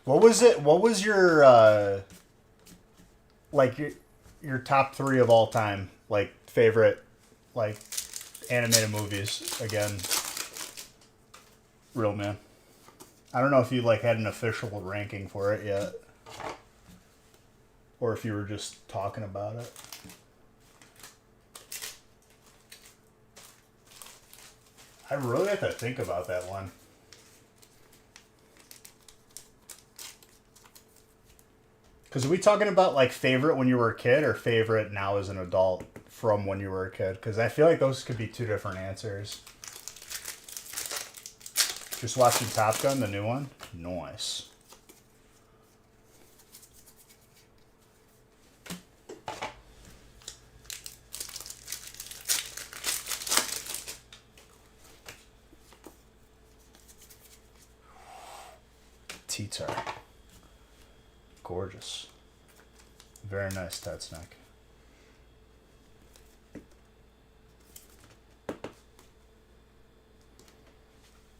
What was it? What was your like your top 3 of all time, like favorite like animated movies? Again, real man. I don't know if you like had an official ranking for it yet, or if you were just talking about it. I really have to think about that one. Because are we talking about like favorite when you were a kid or favorite now as an adult from when you were a kid? Because I feel like those could be 2 different answers. Just watching Top Gun, the new one? Nice. T-Tar. Gorgeous. Very nice Ted snack.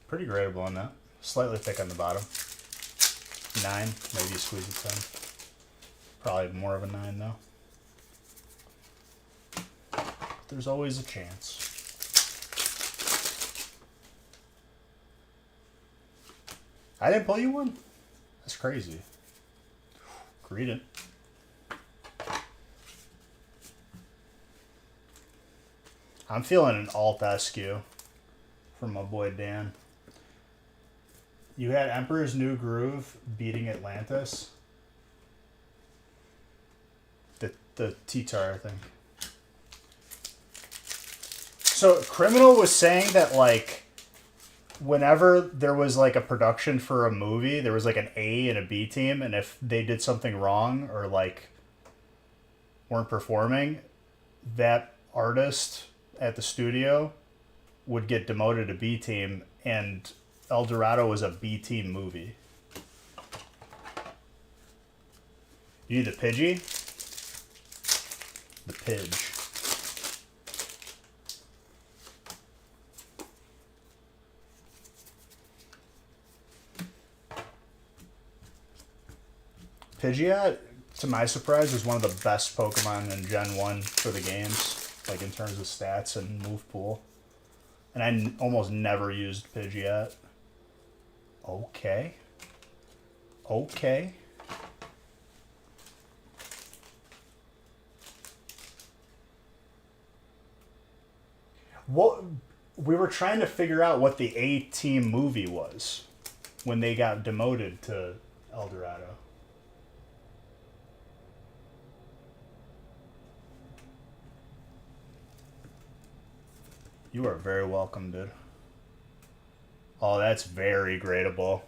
Pretty gradable on that. Slightly thick on the bottom. 9, maybe squeeze a 10. Probably more of a 9 though. There's always a chance. I didn't pull you one? That's crazy. Greedent. I'm feeling an alt SQ from my boy Dan. You had Emperor's New Groove beating Atlantis. The T-Tar thing. So Criminal was saying that like whenever there was like a production for a movie, there was like an A and a B team, and if they did something wrong or like weren't performing, that artist at the studio would get demoted to B team, and El Dorado was a B team movie. You need the Pidgey? The Pidge. Pidgeot, to my surprise, is one of the best Pokemon in Gen 1 for the games, like in terms of stats and move pool. And I almost never used Pidgeot. Okay. Okay. What we were trying to figure out what the A-Team movie was when they got demoted to El Dorado. You are very welcome, dude. Oh, that's very gradable.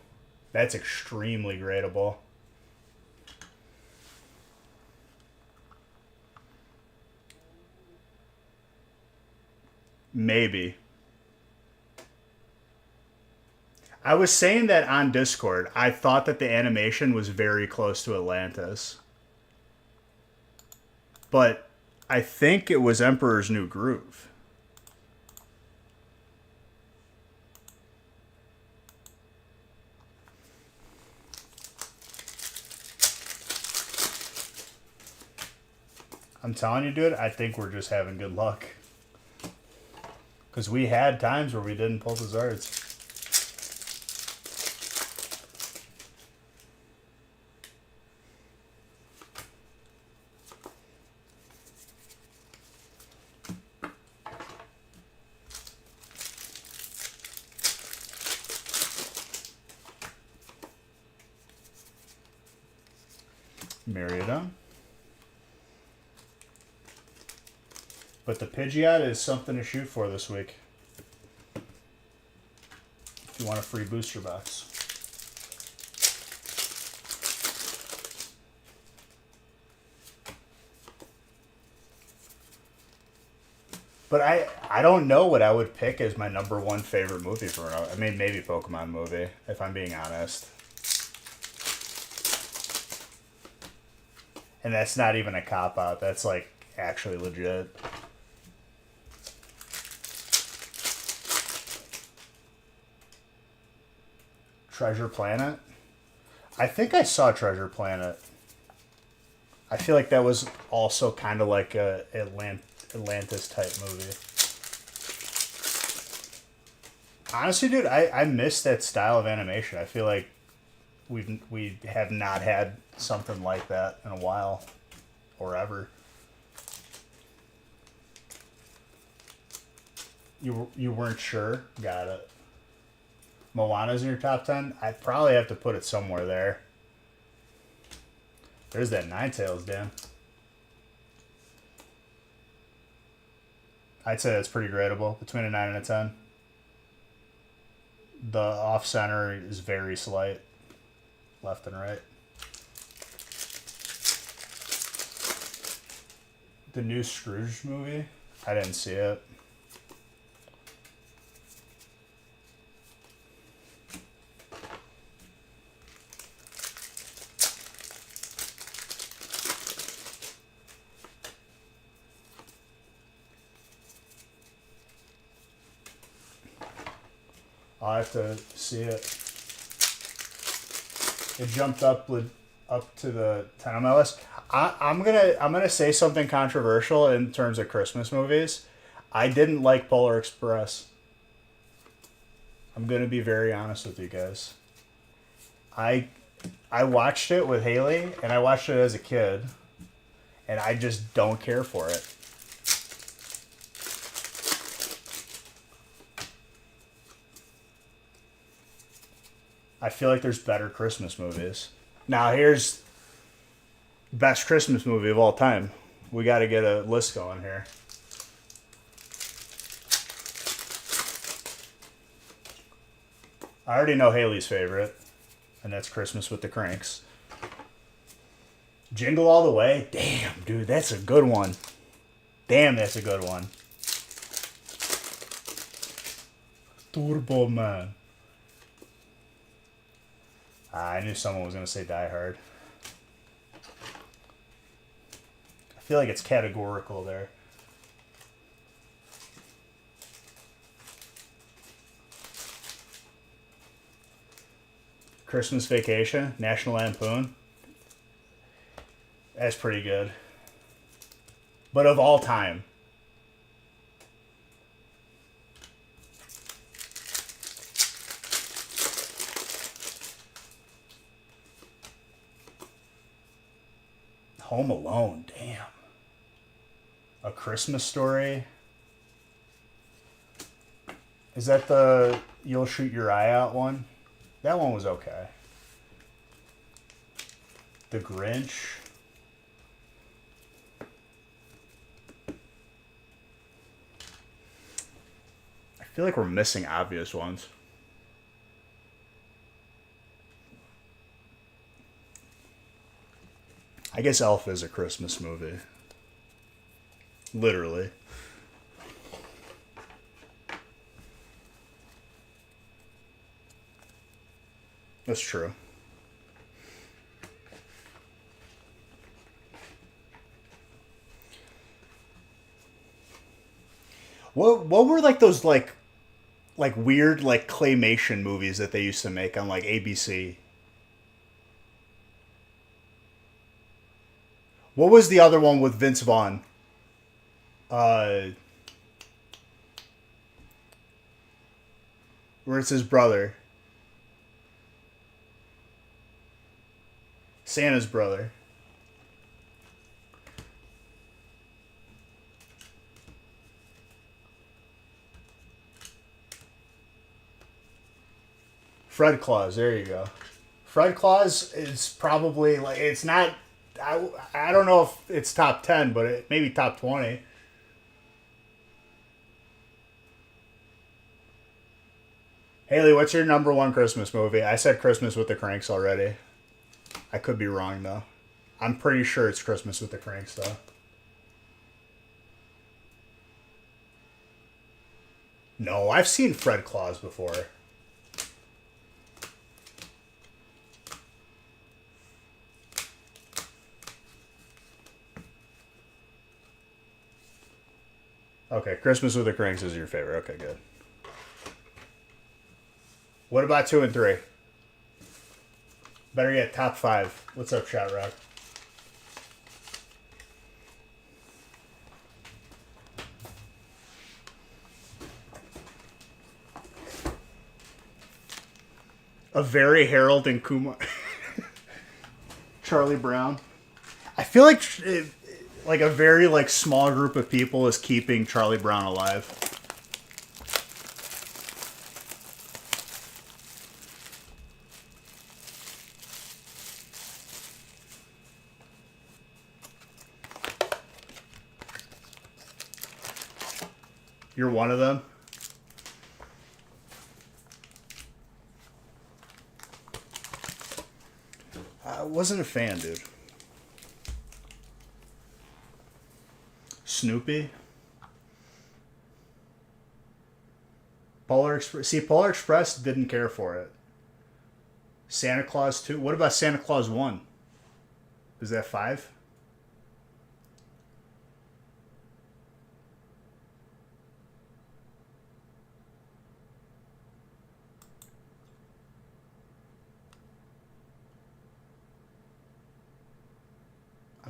That's extremely gradable. Maybe. I was saying that on Discord. I thought that the animation was very close to Atlantis. But I think it was Emperor's New Groove. I'm telling you, dude, I think we're just having good luck. Because we had times where we didn't pull the Zards. Merida. But the Pidgeot is something to shoot for this week. If you want a free booster box. But I don't know what I would pick as my number one favorite movie for it. I mean, maybe Pokemon movie, if I'm being honest. And that's not even a cop-out. That's, like, actually legit. Treasure Planet? I think I saw Treasure Planet. I feel like that was also kind of like a Atlantis type movie. Honestly, dude, I miss that style of animation. I feel like we have not had something like that in a while or ever. You weren't sure? Got it. Moana's in your top 10? I'd probably have to put it somewhere there. There's that Ninetales, Dan. I'd say that's pretty gradable, between a 9 and a 10. The off-center is very slight, left and right. The new Scrooge movie? I didn't see it. I'll have to see it. It jumped up to the 10 on my list. I'm gonna say something controversial in terms of Christmas movies. I didn't like Polar Express. I'm gonna be very honest with you guys. I I watched it with Haley, and I watched it as a kid, and I just don't care for it. I feel like there's better Christmas movies. Now here's best Christmas movie of all time. We got to get a list going here. I already know Haley's favorite, and that's Christmas with the Cranks. Jingle All the Way? Damn, dude, that's a good one. Damn, that's a good one. Turbo Man. I knew someone was going to say Die Hard. I feel like it's categorical there. Christmas Vacation, National Lampoon. That's pretty good. But of all time. Home Alone, damn. A Christmas Story. Is that the You'll Shoot Your Eye Out one? That one was okay. The Grinch. I feel like we're missing obvious ones. I guess Elf is a Christmas movie. Literally. That's true. What were like those like weird like claymation movies that they used to make on like ABC? What was the other one with Vince Vaughn? Where it's his brother. Santa's brother. Fred Claus, there you go. Fred Claus is probably like it's not. I don't know if it's top 10, but it maybe top 20. Haley, what's your number one Christmas movie? I said Christmas with the Cranks already. I could be wrong though. I'm pretty sure it's Christmas with the Cranks though. No, I've seen Fred Claus before. Okay, Christmas with the Cranks is your favorite. Okay, good. What about 2 and 3? Better yet, top 5. What's up, Shot Rock? A very Harold and Kumar. Charlie Brown. I feel like a very like small group of people is keeping Charlie Brown alive. You're one of them? I wasn't a fan, dude. Snoopy? Polar Express. See, Polar Express didn't care for it. Santa Claus 2. What about Santa Claus 1? Is that 5?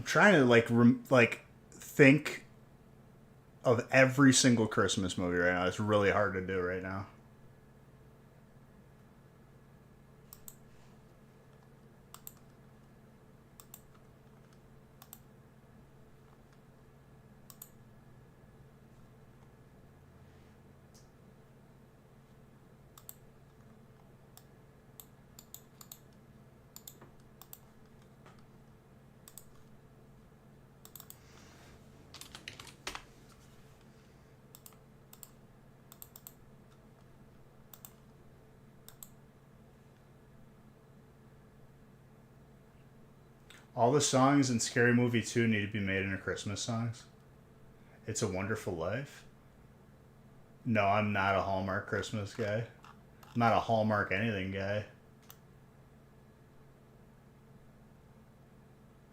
I'm trying to like think of every single Christmas movie right now. It's really hard to do right now. All the songs in Scary Movie 2 need to be made into Christmas songs. It's a Wonderful Life. No, I'm not a Hallmark Christmas guy. I'm not a Hallmark anything guy.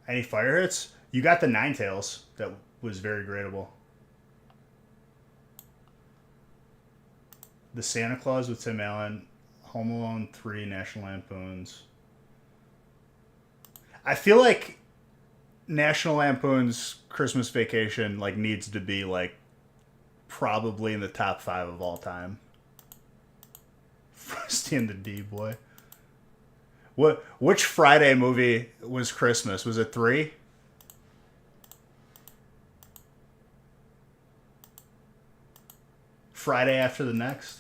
Any fire hits? You got the Ninetales. That was very gradable. The Santa Claus with Tim Allen. Home Alone 3, National Lampoons. I feel like National Lampoon's Christmas Vacation like needs to be like probably in the top 5 of all time. Frosty and the D-Boy. Which Friday movie was Christmas? Was it 3? Friday after the next?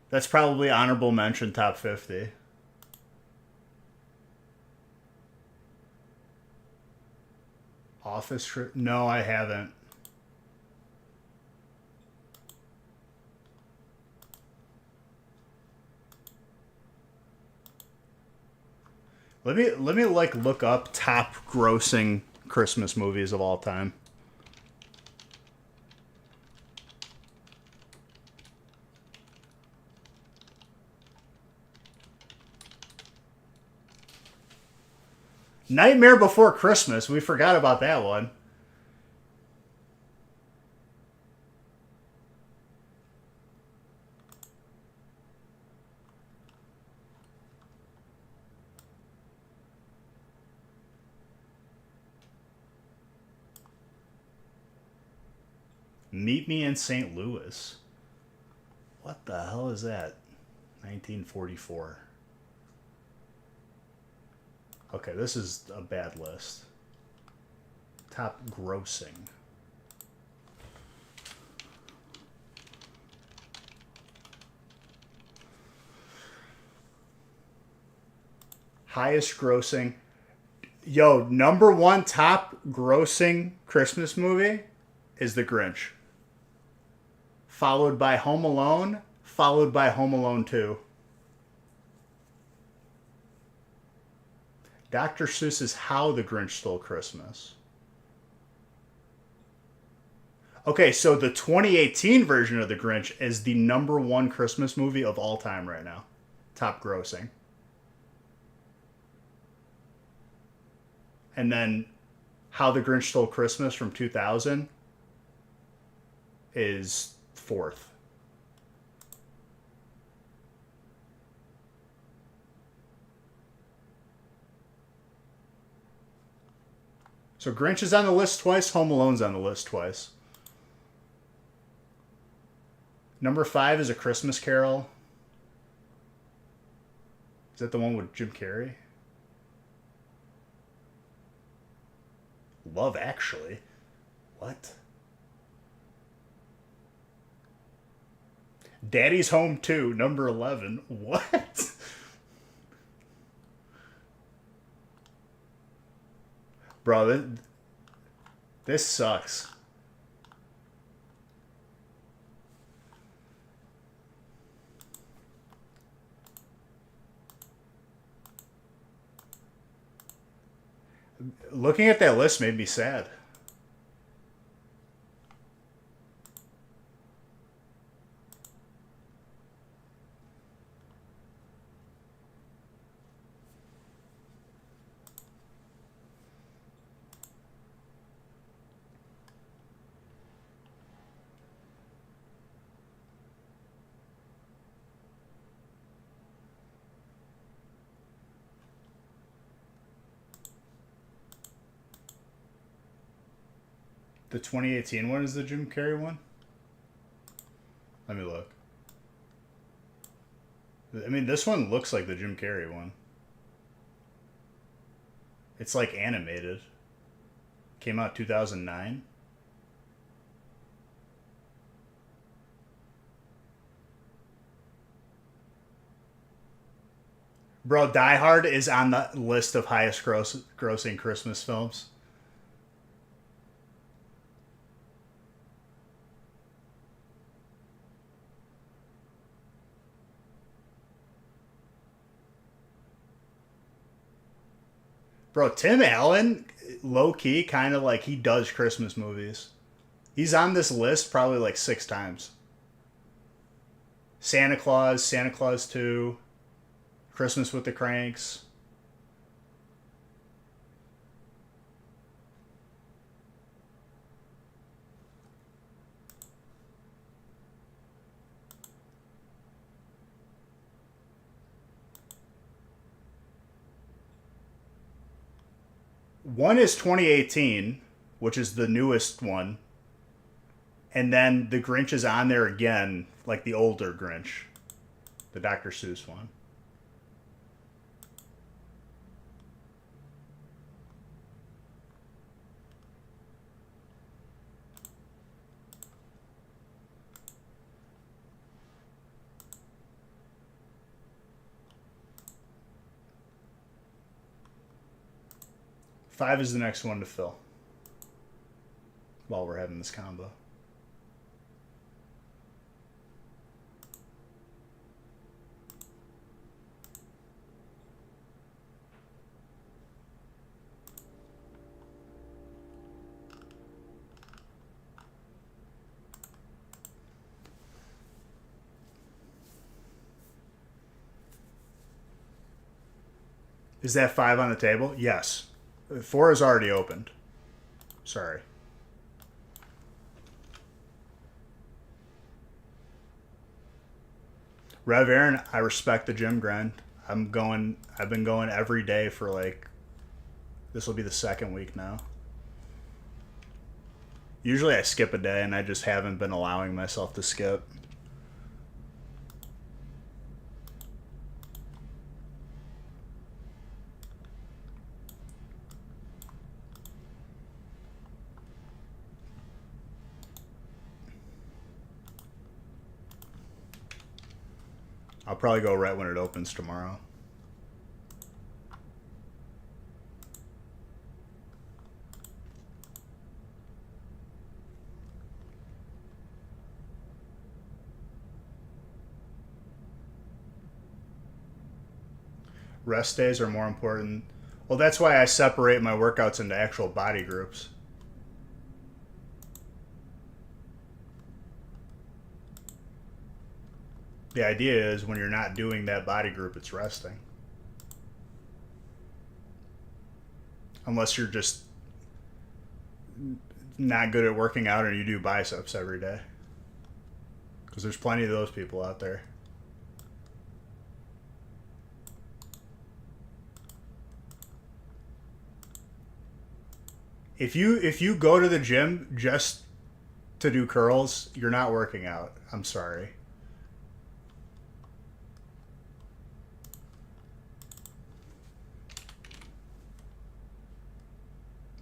That's probably honorable mention top 50. Office trip? No, I haven't. Let me like look up top grossing Christmas movies of all time. Nightmare Before Christmas. We forgot about that one. Meet Me in St. Louis. What the hell is that? 1944. Okay, this is a bad list. Top grossing. Highest grossing. Yo, number 1 top grossing Christmas movie is The Grinch. Followed by Home Alone, followed by Home Alone 2. Dr. Seuss's How the Grinch Stole Christmas. Okay, so the 2018 version of The Grinch is the number 1 Christmas movie of all time right now. Top grossing. And then How the Grinch Stole Christmas from 2000 is 4th. So Grinch is on the list twice, Home Alone's on the list twice. Number 5 is A Christmas Carol. Is that the one with Jim Carrey? Love Actually. What? Daddy's Home 2, number 11. What? Bro, this sucks. Looking at that list made me sad. The 2018 one is the Jim Carrey one? Let me look. I mean, this one looks like the Jim Carrey one. It's like animated. Came out 2009. Bro, Die Hard is on the list of highest grossing Christmas films. Bro, Tim Allen, low key, kind of like he does Christmas movies. He's on this list probably like 6 times. Santa Claus, Santa Claus 2, Christmas with the Cranks. One is 2018, which is the newest one. And then the Grinch is on there again, like the older Grinch, the Dr. Seuss one. Five is the next one to fill while we're having this combo. Is that 5 on the table? Yes. 4 is already opened. Sorry. Rev Aaron, I respect the gym grind. I've been going every day for like, this will be the 2nd week now. Usually I skip a day and I just haven't been allowing myself to skip. I'll probably go right when it opens tomorrow. Rest days are more important. Well, that's why I separate my workouts into actual body groups. The idea is when you're not doing that body group, it's resting. Unless you're just not good at working out and you do biceps every day. Because there's plenty of those people out there. If you go to the gym just to do curls, you're not working out. I'm sorry.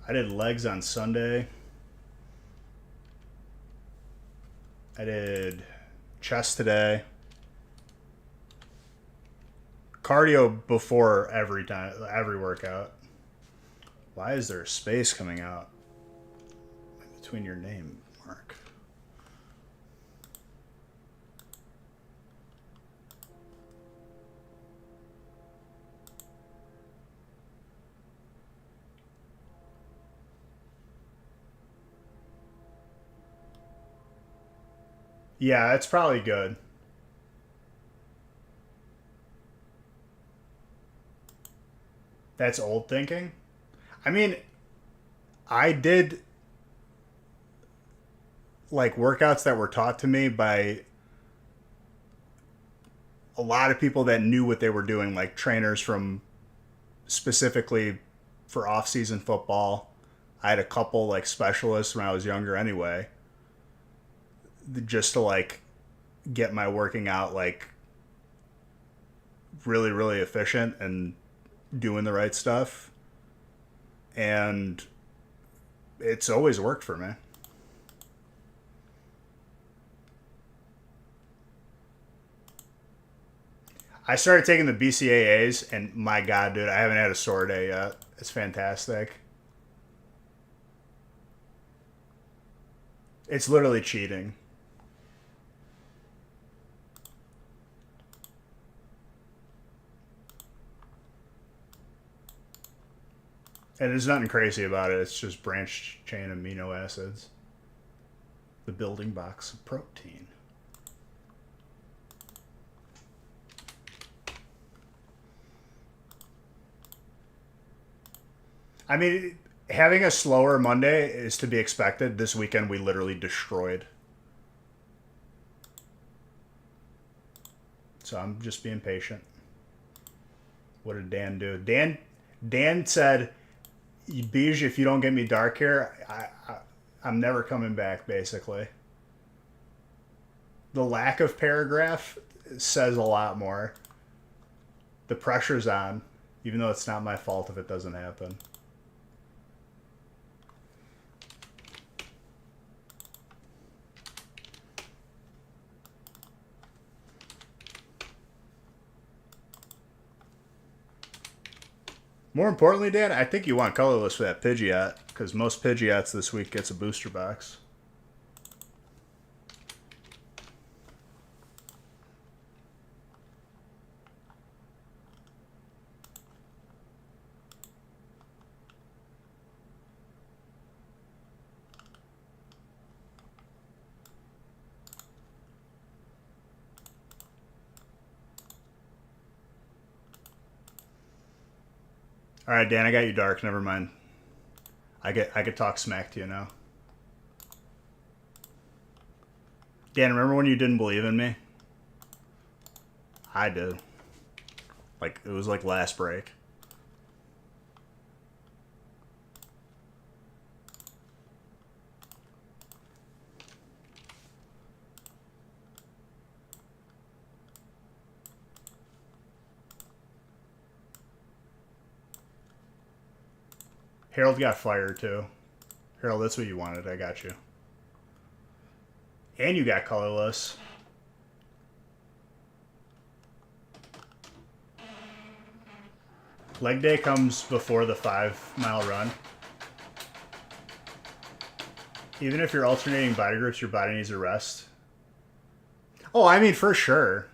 I did legs on Sunday. I did chest today. Cardio before every workout. Why is there a space coming out between your name, Mark? Yeah, it's probably good. That's old thinking. I mean, I did like workouts that were taught to me by a lot of people that knew what they were doing, like trainers from specifically for off-season football, I had a couple like specialists when I was younger anyway, just to like get my working out like really really efficient and doing the right stuff, and it's always worked for me. I started taking the BCAAs, and my God, dude, I haven't had a sore day yet. It's fantastic. It's literally cheating. And there's nothing crazy about it. It's just branched chain amino acids. The building blocks of protein. I mean, having a slower Monday is to be expected. This weekend we literally destroyed. So I'm just being patient. What did Dan do? Dan said, "Beige, if you don't get me dark hair, I'm never coming back." Basically, the lack of paragraph says a lot more. The pressure's on, even though it's not my fault if it doesn't happen. More importantly, Dan, I think you want colorless for that Pidgeot, because most Pidgeots this week gets a booster box. All right, Dan, I got you dark. Never mind. I could talk smack to you now. Dan, remember when you didn't believe in me? I did. Like, it was like last break. Harold got fired too. Harold, that's what you wanted. I got you. And you got colorless. Leg day comes before the 5-mile run. Even if you're alternating body groups, your body needs a rest. Oh, I mean, for sure.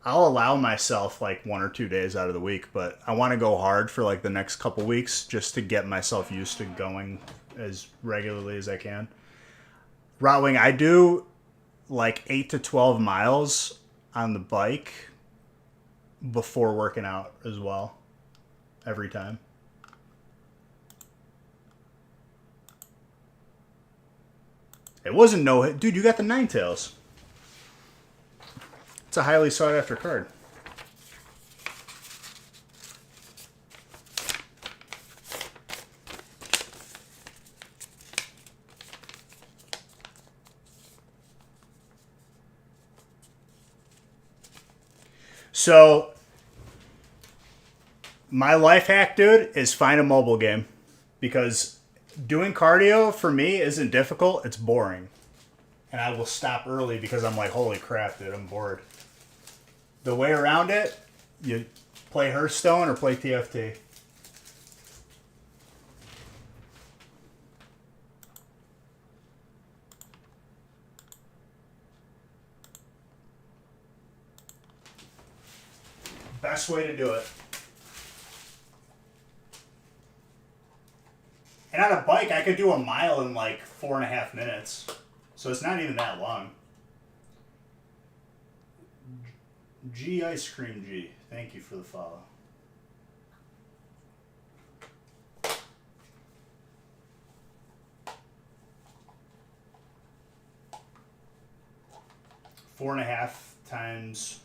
I'll allow myself like 1 or 2 days out of the week, but I want to go hard for like the next couple weeks just to get myself used to going as regularly as I can. Route I do like 8 to 12 miles on the bike before working out as well. Every time. It wasn't no hit. Dude, you got the Ninetales. It's a highly sought after card. So, my life hack, dude, is find a mobile game. Because doing cardio for me isn't difficult, it's boring. And I will stop early because I'm like, holy crap, dude, I'm bored. The way around it, you play Hearthstone or play TFT. Best way to do it. And on a bike, I could do a mile in like 4.5 minutes. So it's not even that long. G Ice Cream G. Thank you for the follow. Four and a half times.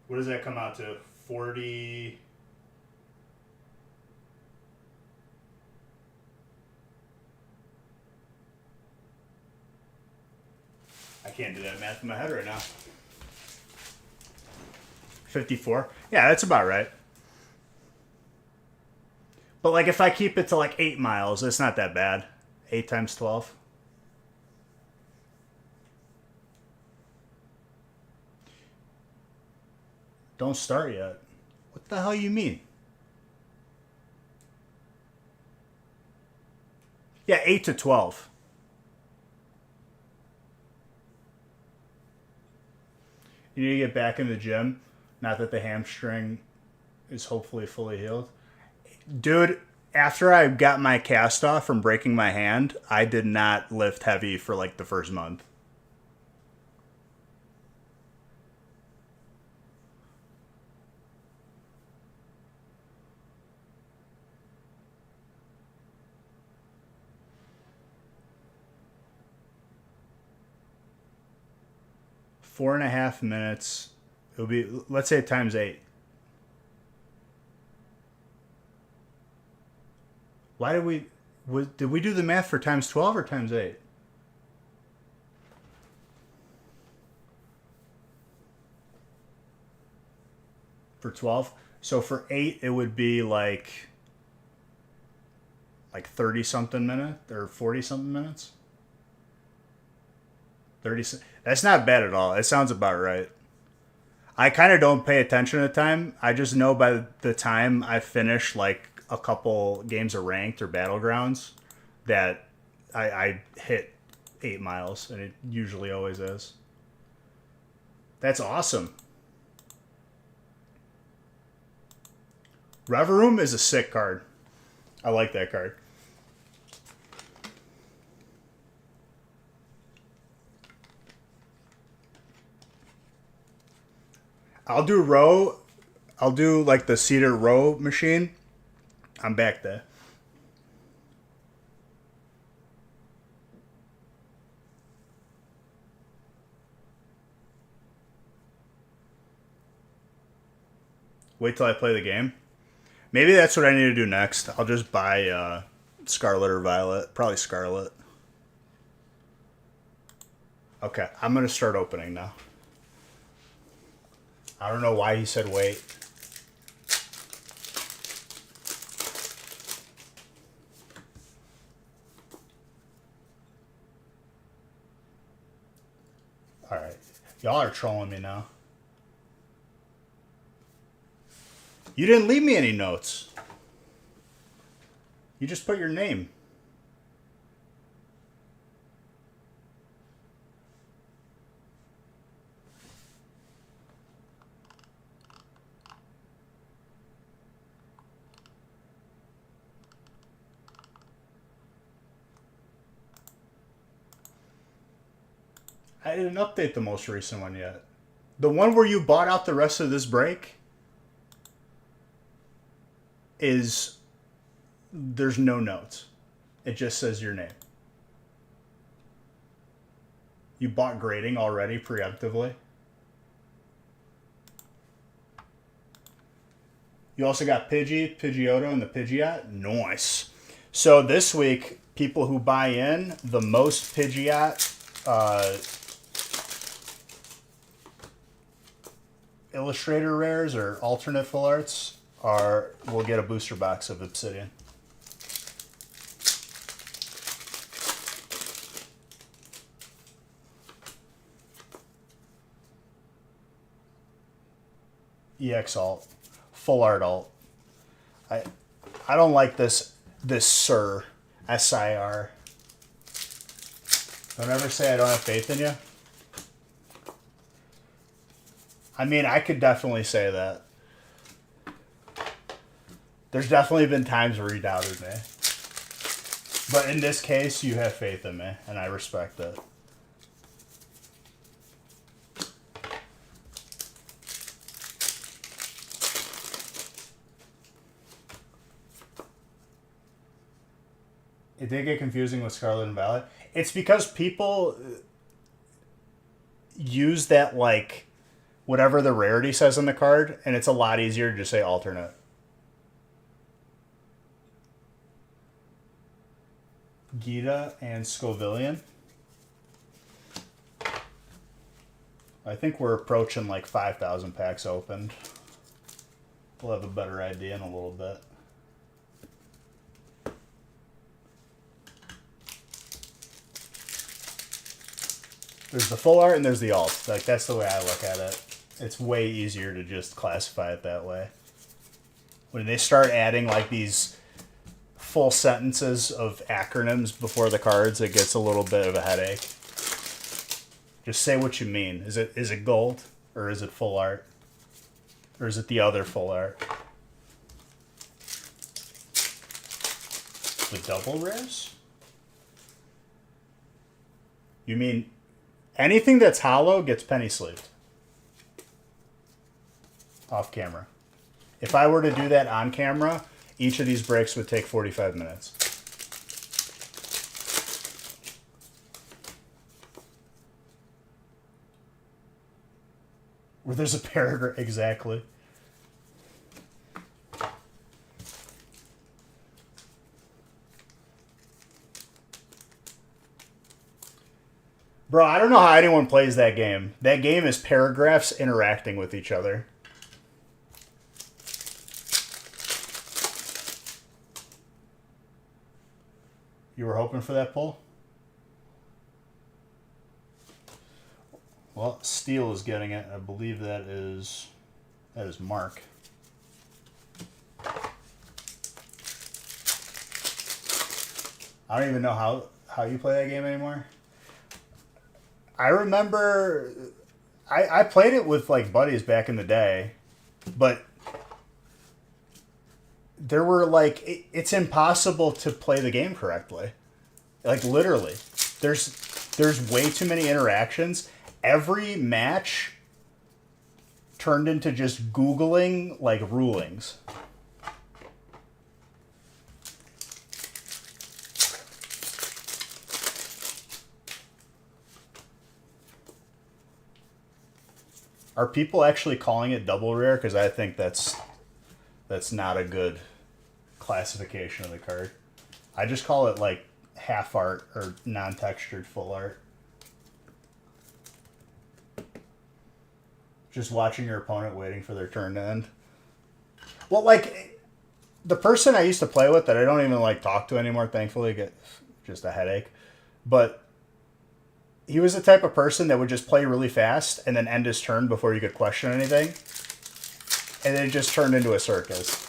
What does that come out to? 40. can't do that math in my head right now. 54. Yeah, that's about right. But like if I keep it to like 8 miles, it's not that bad. 8 times 12. Don't start yet. What the hell you mean? Yeah, 8 to 12. You need to get back in the gym. Not that the hamstring is hopefully fully healed. Dude, after I got my cast off from breaking my hand, I did not lift heavy for like the first month. Four and a half minutes. It'll be, let's say times 8. Why did we do the math for times 12 or times 8? For 12? So for 8 it would be like 30 something minutes or 40 something minutes. 30. That's not bad at all. It sounds about right. I kind of don't pay attention to time. I just know by the time I finish like a couple games of ranked or battlegrounds that I hit 8 miles, and it usually always is. That's awesome. Reverum is a sick card. I like that card. I'll do row. I'll do like the cedar row machine. I'm back there. Wait till I play the game. Maybe that's what I need to do next. I'll just buy Scarlet or Violet. Probably Scarlet. Okay, I'm going to start opening now. I don't know why he said wait. Alright. Y'all are trolling me now. You didn't leave me any notes. You just put your name. I didn't update the most recent one yet. The one where you bought out the rest of this break is, there's no notes. It just says your name. You bought grading already preemptively. You also got Pidgey, Pidgeotto, and the Pidgeot. Nice. So this week, people who buy in, the most Pidgeot Illustrator rares or alternate full arts will get a booster box of Obsidian. EX alt, full art alt. I don't like this Sir, SIR. Don't ever say I don't have faith in you. I mean, I could definitely say that. There's definitely been times where you doubted me. But in this case, you have faith in me, and I respect it. It did get confusing with Scarlet and Violet. It's because people use that, like, whatever the rarity says on the card, and it's a lot easier to just say alternate. Gita and Scovillian. I think we're approaching like 5,000 packs opened. We'll have a better idea in a little bit. There's the full art and there's the alt. Like, that's the way I look at it. It's way easier to just classify it that way. When they start adding like these full sentences of acronyms before the cards, it gets a little bit of a headache. Just say what you mean. Is it gold or is it full art? Or is it the other full art? The double rares? You mean anything that's hollow gets penny sleeved? Off camera. If I were to do that on camera, each of these breaks would take 45 minutes. Where there's a paragraph, exactly. Bro, I don't know how anyone plays that game. That game is paragraphs interacting with each other. You were hoping for that pull? Well, Steel is getting it. I believe that is Mark. I don't even know how you play that game anymore. I remember I played it with like buddies back in the day, but there were like it's impossible to play the game correctly. Like literally. There's way too many interactions. Every match turned into just Googling like rulings. Are people actually calling it double rare? Because I think that's not a good classification of the card. I just call it like half art or non-textured full art. Just watching your opponent waiting for their turn to end. Well, like, the person I used to play with that I don't even, like, talk to anymore, thankfully, get just a headache. But he was the type of person that would just play really fast and then end his turn before you could question anything. And then it just turned into a circus.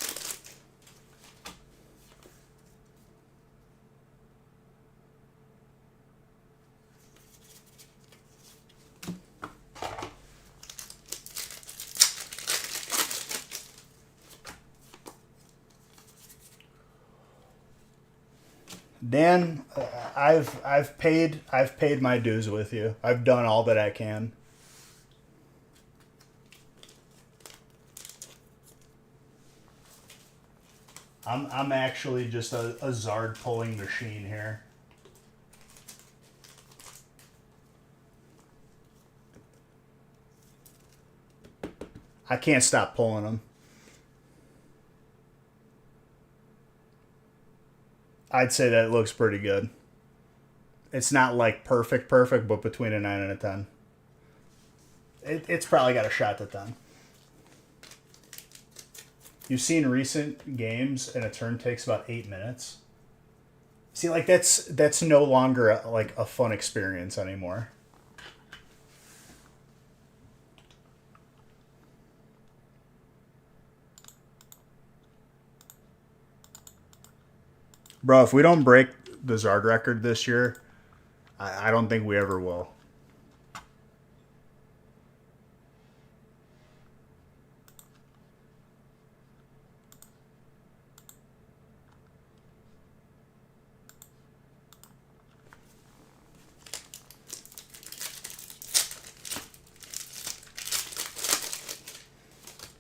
Dan, I've paid my dues with you. I've done all that I can. I'm actually just a Zard pulling machine here. I can't stop pulling them. I'd say that it looks pretty good. It's not like perfect, but between a 9 and a 10. It's probably got a shot to 10. You've seen recent games and a turn takes about 8 minutes. See, like that's no longer like a fun experience anymore. Bro, if we don't break the Zard record this year, I don't think we ever will.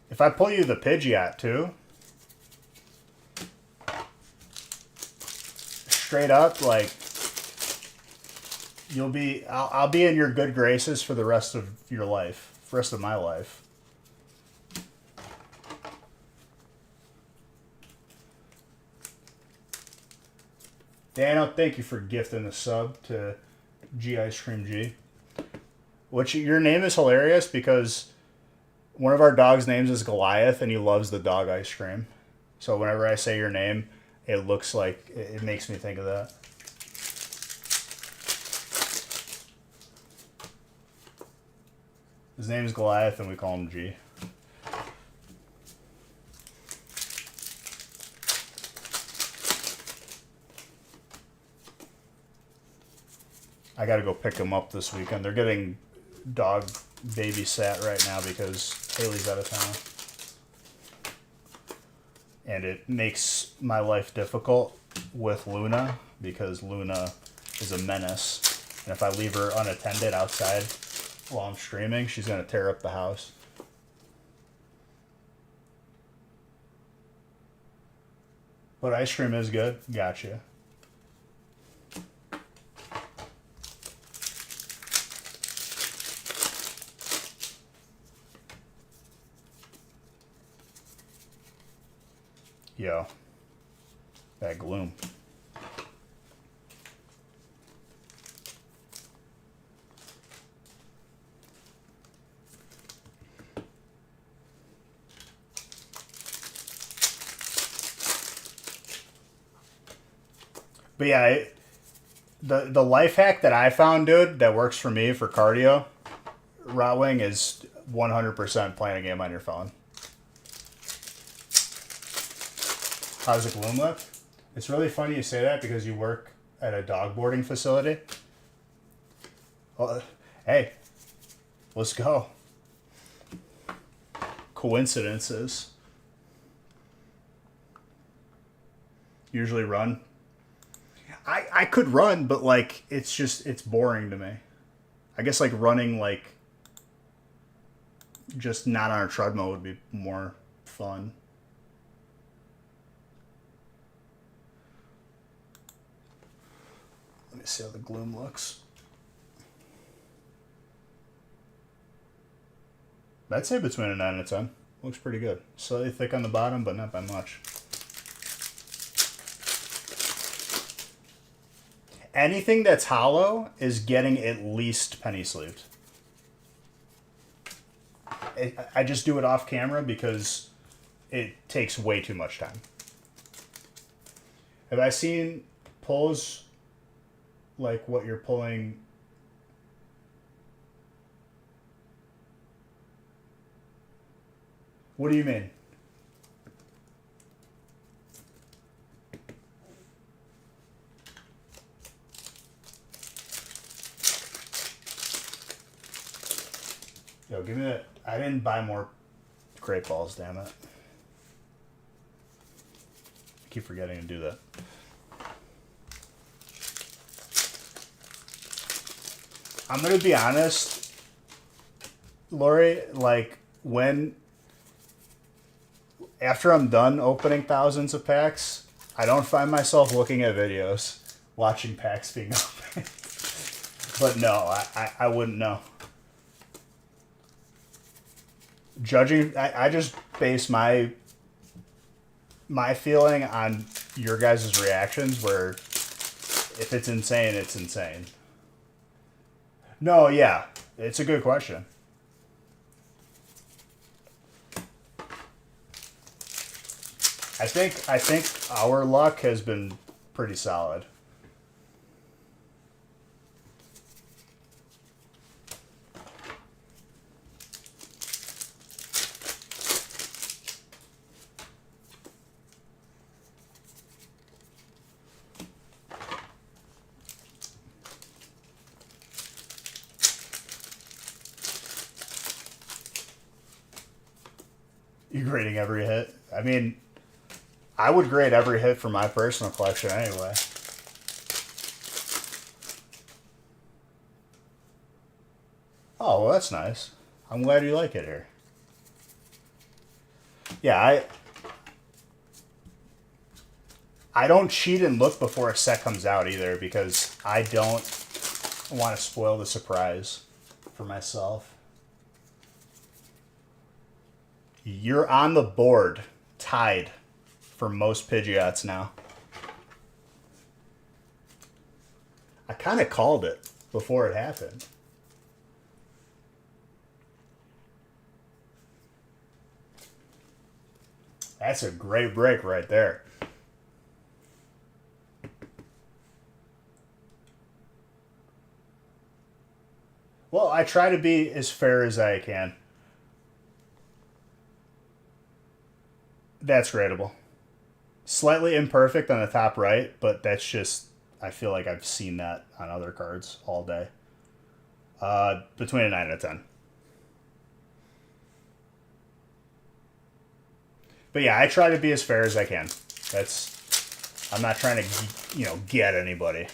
If I pull you the Pidgeot too, straight up, like, I'll be in your good graces for the rest of your life, for the rest of my life. Dano, thank you for gifting the sub to G Ice Cream G. Which your name is hilarious because one of our dog's names is Goliath, and he loves the dog ice cream. So whenever I say your name, it looks like it makes me think of that. His name is Goliath, and we call him G. I gotta go pick him up this weekend. They're getting dog babysat right now because Haley's out of town. And it makes my life difficult with Luna because Luna is a menace. And if I leave her unattended outside while I'm streaming, she's gonna tear up the house. But ice cream is good. Gotcha. Yo, that gloom. But yeah, the life hack that I found, dude, that works for me for cardio, Rotwing, is 100% playing a game on your phone. How's the gloom look? It's really funny you say that because you work at a dog boarding facility. Well, hey, let's go. Coincidences. Usually run. I could run, but like it's boring to me. I guess like running like just not on a treadmill would be more fun. Let me see how the gloom looks. I'd say between a 9 and a 10. Looks pretty good. Slightly thick on the bottom, but not by much. Anything that's hollow is getting at least penny sleeved. I just do it off camera because it takes way too much time. Have I seen pulls like what you're pulling? What do you mean? Yo, give me that. I didn't buy more great balls, damn it. I keep forgetting to do that. I'm going to be honest, Lori, like after I'm done opening thousands of packs, I don't find myself looking at videos, watching packs being opened. But no, I wouldn't know. Judging, I just base my feeling on your guys' reactions, where if it's insane, it's insane. No, yeah, it's a good question. I think our luck has been pretty solid. You grading every hit? I mean, I would grade every hit for my personal collection anyway. Oh, well, that's nice. I'm glad you like it here. Yeah, I don't cheat and look before a set comes out either because I don't want to spoil the surprise for myself. You're on the board, tied for most Pidgeots now. I kind of called it before it happened. That's a great break right there. Well, I try to be as fair as I can. That's gradable. Slightly imperfect on the top right, but that's just, I feel like I've seen that on other cards all day. Between a 9 and a 10. But yeah, I try to be as fair as I can. I'm not trying to, get anybody.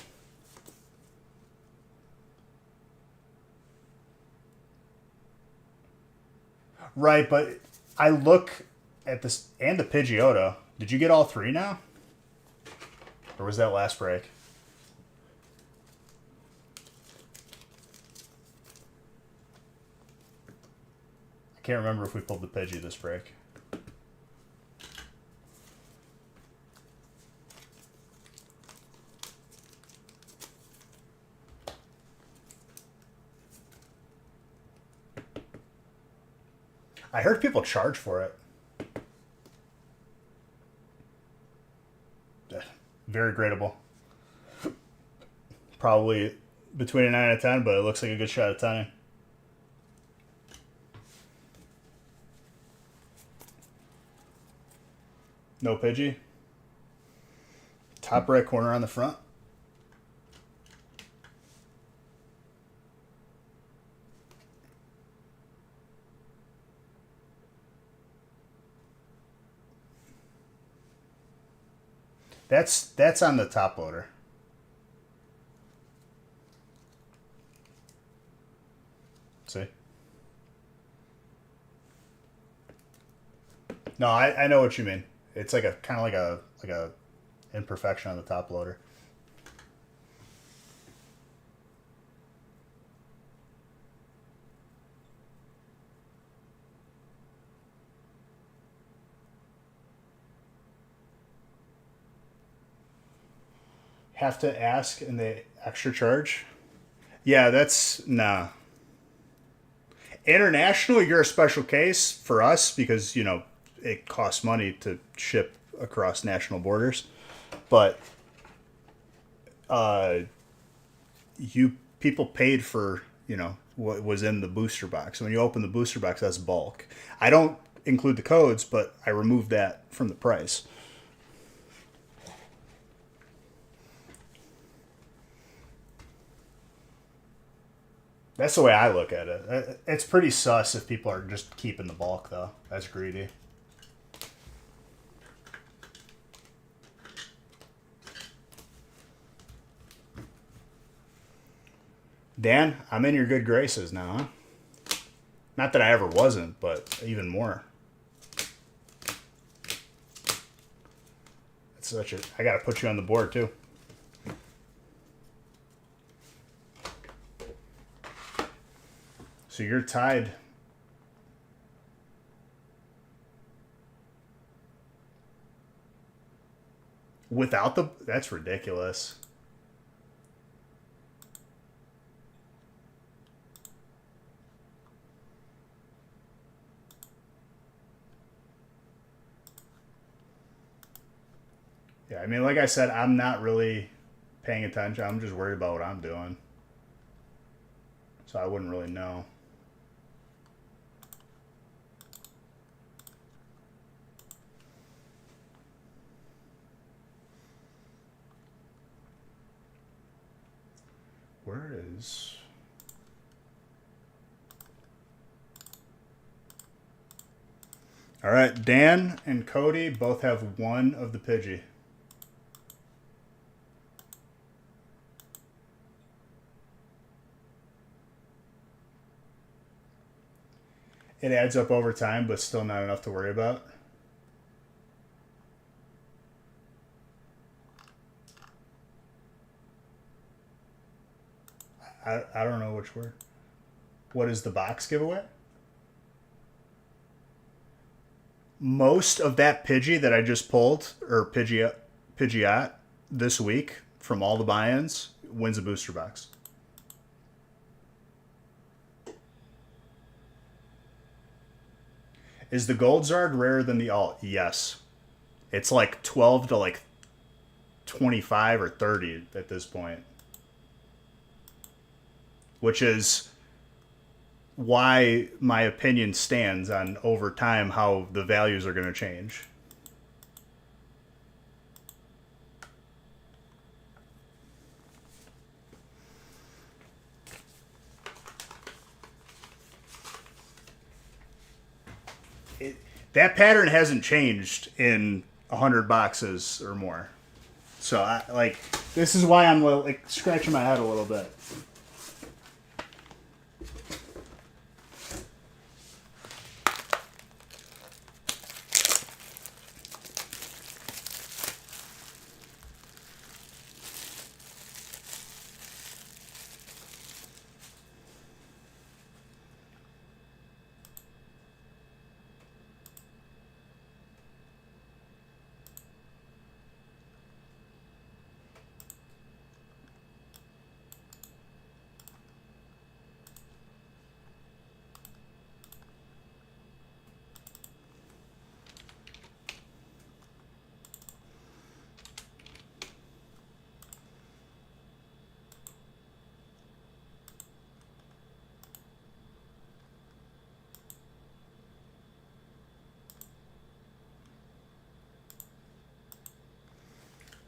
Right, but I look at this and the Pidgeotto. Did you get all three now? Or was that last break? I can't remember if we pulled the Pidgey this break. I heard people charge for it. Very gradable. Probably between a 9 and a 10, but it looks like a good shot at 10. No Pidgey. Top right corner on the front. That's on the top loader. See? No, I know what you mean. It's like a kind of like a imperfection on the top loader. Have to ask and they extra charge? Yeah, that's nah. International, you're a special case for us because, it costs money to ship across national borders. But you people paid for, what was in the booster box. When you open the booster box, that's bulk. I don't include the codes, but I removed that from the price. That's the way I look at it. It's pretty sus if people are just keeping the bulk, though. That's greedy. Dan, I'm in your good graces now, huh? Not that I ever wasn't, but even more. It's I gotta put you on the board, too. So you're tied. Without the... That's ridiculous. Yeah, I mean, like I said, I'm not really paying attention. I'm just worried about what I'm doing. So I wouldn't really know. Where is... All right, Dan and Cody both have one of the Pidgey. It adds up over time, but still not enough to worry about. I don't know which word. What is the box giveaway? Most of that Pidgey that I just pulled, or Pidgeot this week from all the buy-ins, wins a booster box. Is the gold Zard rarer than the alt? Yes. It's like 12 to like 25 or 30 at this point. Which is why my opinion stands on over time how the values are going to change. That pattern hasn't changed in 100 boxes or more. So this is why I'm like scratching my head a little bit.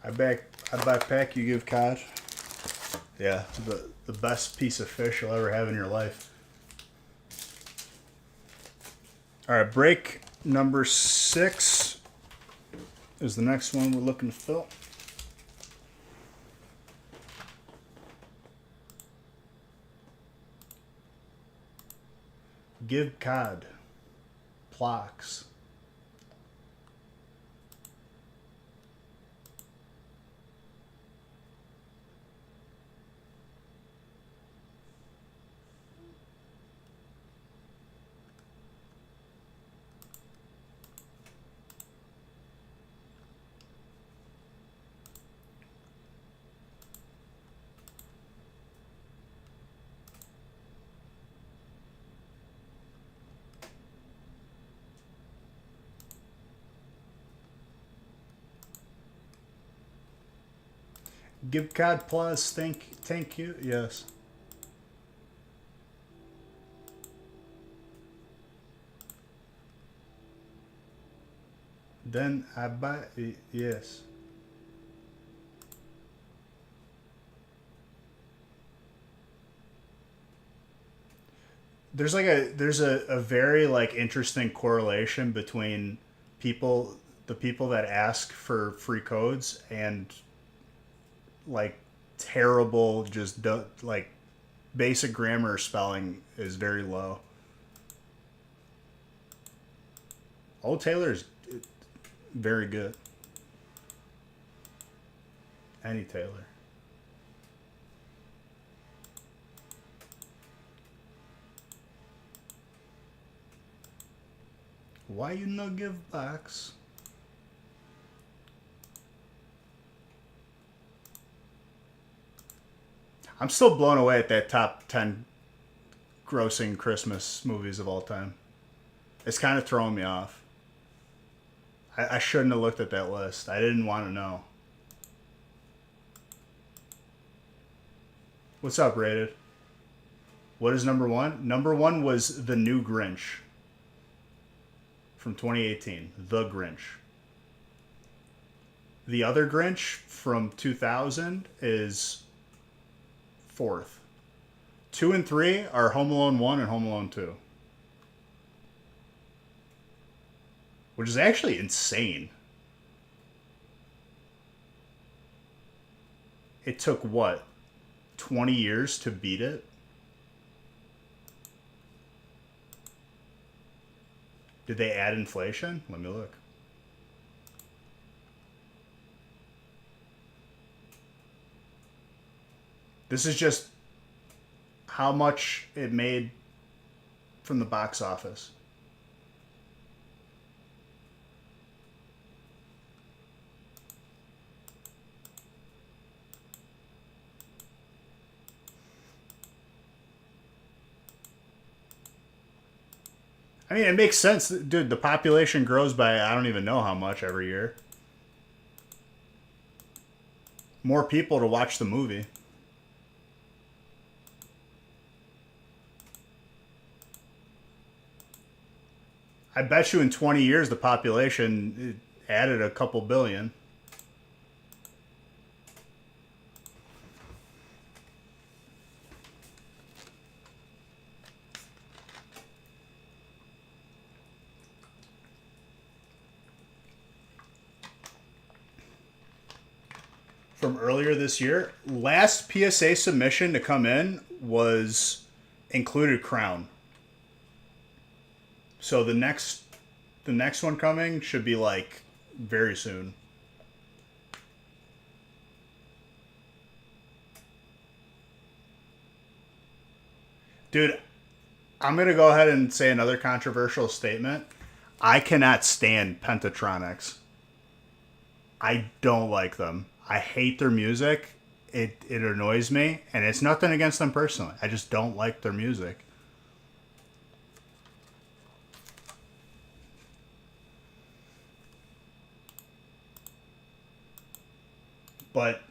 I buy pack, you give cod. Yeah, the best piece of fish you'll ever have in your life. All right, break number 6 is the next one we're looking to fill. Give cod. Plaques. Give cod plus, thank you, yes. Then I buy, yes. There's a very like interesting correlation between the people that ask for free codes and like terrible like basic grammar or spelling is very low. Old Taylor is very good. Any Taylor. Why you no give box? I'm still blown away at that top 10 grossing Christmas movies of all time. It's kind of throwing me off. I shouldn't have looked at that list. I didn't want to know. What's up, Rated? What is number 1? Number 1 was The New Grinch from 2018. The Grinch. The Other Grinch from 2000 is 4th. 2 and 3 are Home Alone 1 and Home Alone 2. Which is actually insane. It took, what, 20 years to beat it? Did they add inflation? Let me look. This is just how much it made from the box office. I mean, it makes sense, dude. The population grows by I don't even know how much every year. More people to watch the movie. I bet you in 20 years the population added a couple billion. From earlier this year, last PSA submission to come in was included Crown. So the next one coming should be like very soon. Dude, I'm going to go ahead and say another controversial statement. I cannot stand Pentatronics. I don't like them. I hate their music. It annoys me, and it's nothing against them personally. I just don't like their music. But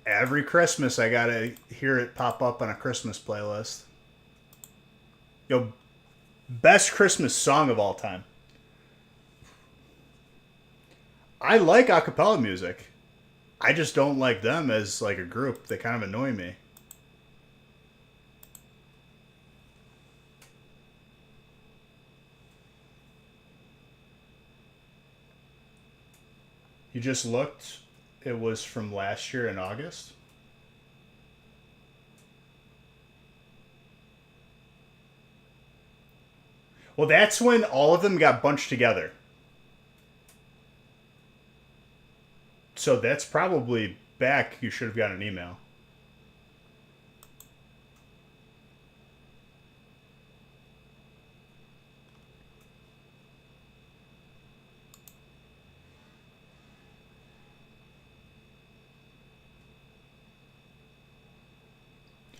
every Christmas, I gotta hear it pop up on a Christmas playlist. Yo, best Christmas song of all time. I like acapella music. I just don't like them as like a group. They kind of annoy me. You just looked. It was from last year in August. Well, that's when all of them got bunched together. So that's probably back. You should have got an email.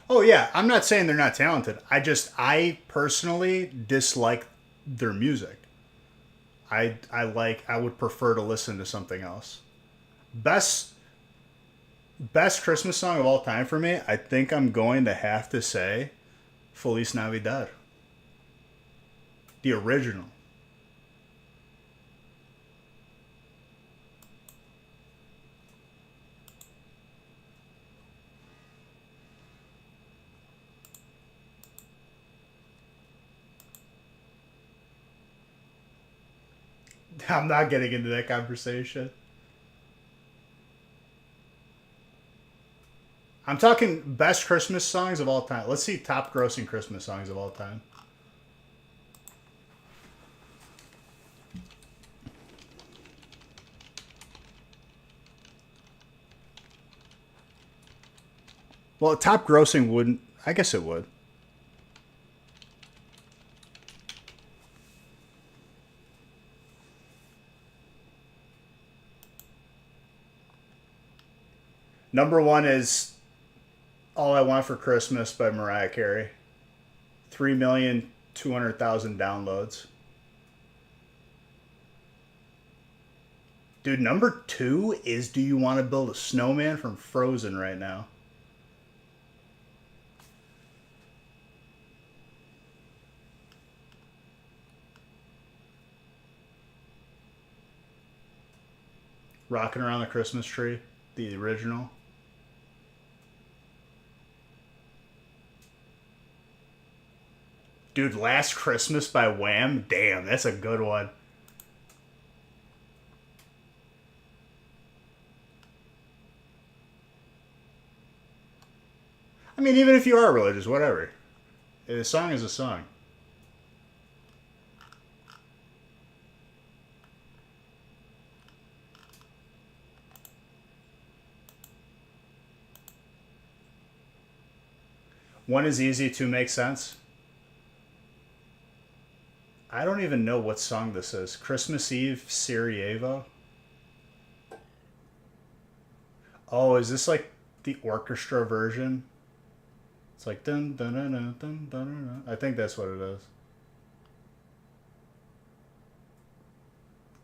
Oh yeah, I'm not saying they're not talented. I personally dislike their music. I would prefer to listen to something else. Best best Christmas song of all time for me, I think I'm going to have to say Feliz Navidad. The original. I'm not getting into that conversation. I'm talking best Christmas songs of all time. Let's see top grossing Christmas songs of all time. Well, top grossing wouldn't. I guess it would. Number one is All I Want for Christmas by Mariah Carey. 3,200,000 downloads. Dude, number two is Do You Want to Build a Snowman from Frozen right now. Rocking Around the Christmas Tree, the original. Dude, Last Christmas by Wham. Damn, that's a good one. I mean, even if you are religious, whatever. A song is a song. One is easy to make sense. I don't even know what song this is. Christmas Eve, Sarajevo. Oh, is this like the orchestra version? It's like dun dun dun dun dun dun. Dun. I think that's what it is.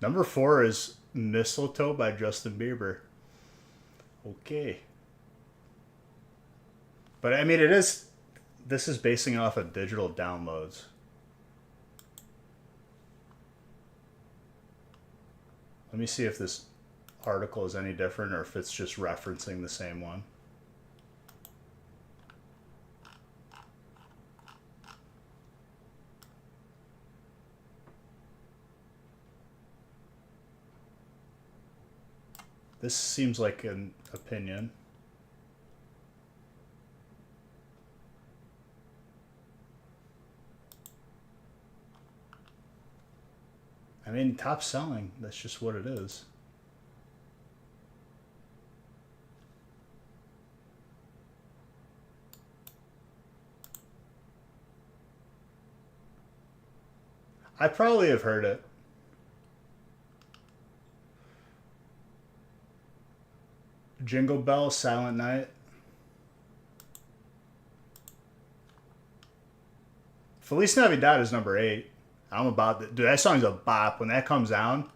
Number 4 is Mistletoe by Justin Bieber. Okay. But I mean, this is basing off of digital downloads. Let me see if this article is any different or if it's just referencing the same one. This seems like an opinion. I mean, top selling. That's just what it is. I probably have heard it. Jingle Bells, Silent Night. Feliz Navidad is number 8. I'm about that. Dude, that song's a bop. When that comes down.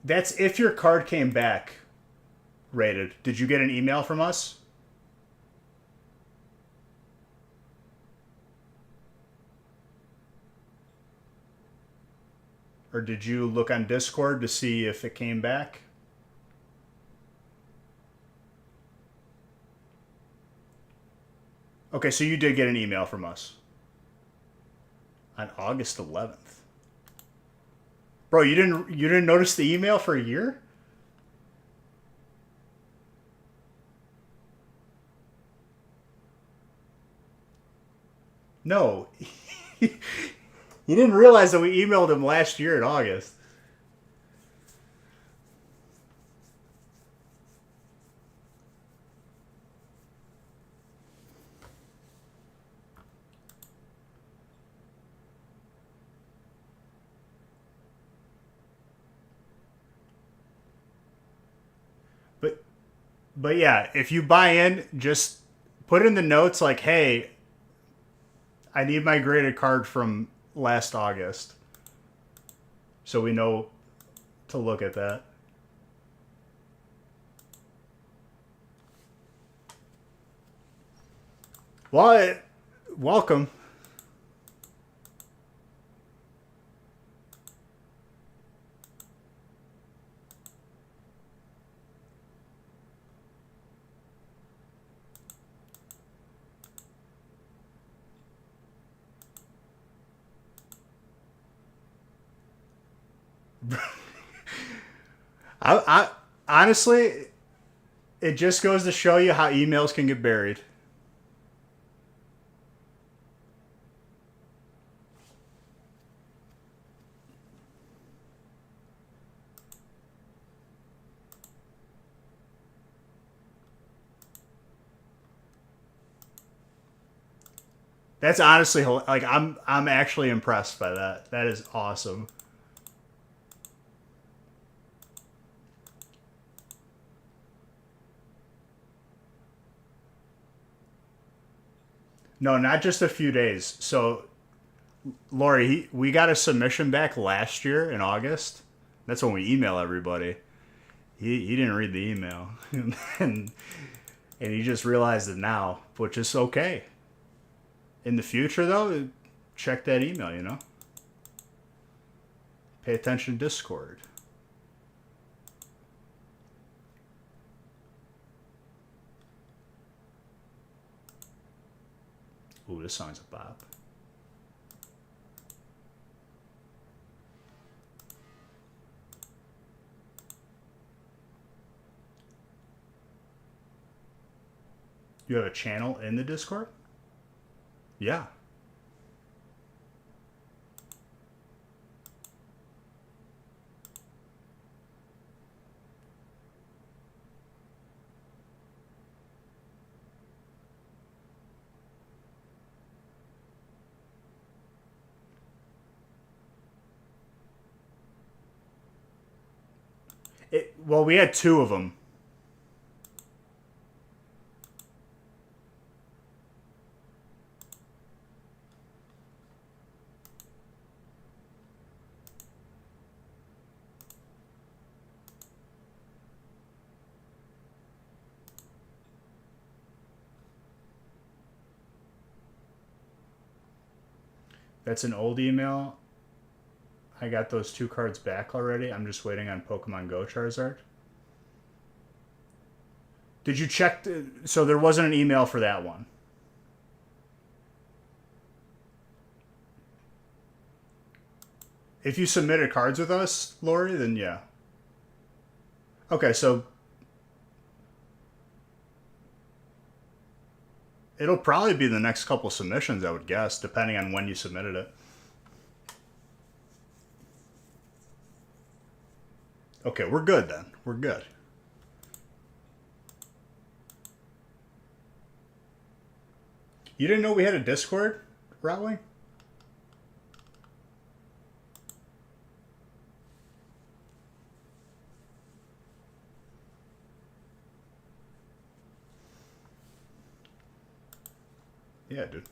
That's if your card came back rated. Did you get an email from us? Or did you look on Discord to see if it came back? Okay, so you did get an email from us. On August 11th. Bro, you didn't notice the email for a year? No. You didn't realize that we emailed him last year in August. But yeah, if you buy in, just put in the notes like, hey, I need my graded card from last August. So we know to look at that. Well, welcome. I honestly, it just goes to show you how emails can get buried. That's honestly like I'm actually impressed by that. That is awesome. No, not just a few days. So, Lori, we got a submission back last year in August. That's when we email everybody. He didn't read the email, and he just realized it now, which is okay. In the future, though, check that email. Pay attention to Discord. Ooh, this song's a bop. You have a channel in the Discord? Yeah. Well, we had two of them. That's an old email. I got those two cards back already. I'm just waiting on Pokemon Go Charizard. Did you check? So there wasn't an email for that one. If you submitted cards with us, Lori, then yeah. Okay, so it'll probably be the next couple submissions, I would guess, depending on when you submitted it. Okay, we're good then. We're good. You didn't know we had a Discord, Rowling? Yeah, dude.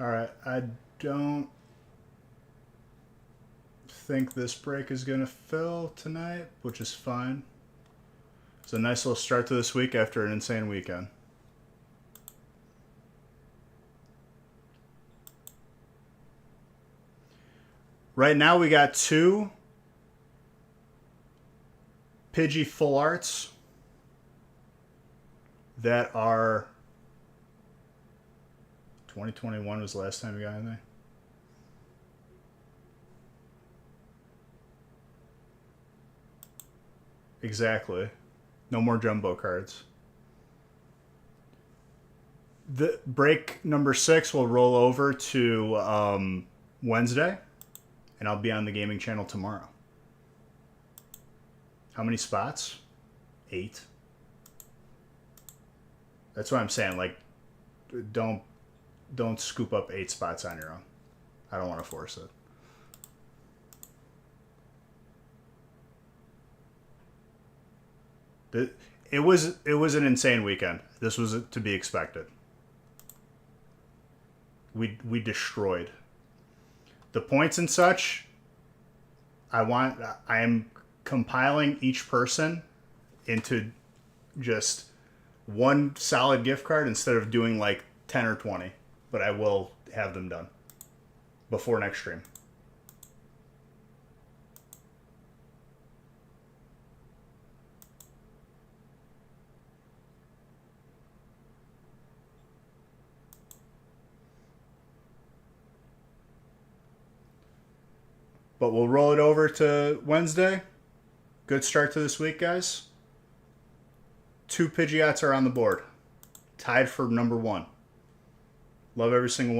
All right, I don't think this break is going to fill tonight, which is fine. It's a nice little start to this week after an insane weekend. Right now we got two Pidgey full arts that are 2021 was the last time we got anything. Exactly. No more jumbo cards. The break number 6 will roll over to Wednesday, and I'll be on the gaming channel tomorrow. How many spots? 8. That's what I'm saying. Like, don't scoop up 8 spots on your own. I don't want to force it. It was an insane weekend. This was to be expected. We destroyed the points and such. I am compiling each person into just one solid gift card instead of doing like 10 or 20, but I will have them done before next stream. But we'll roll it over to Wednesday. Good start to this week, guys. 2 Pidgeots are on the board. Tied for number 1. Love every single one.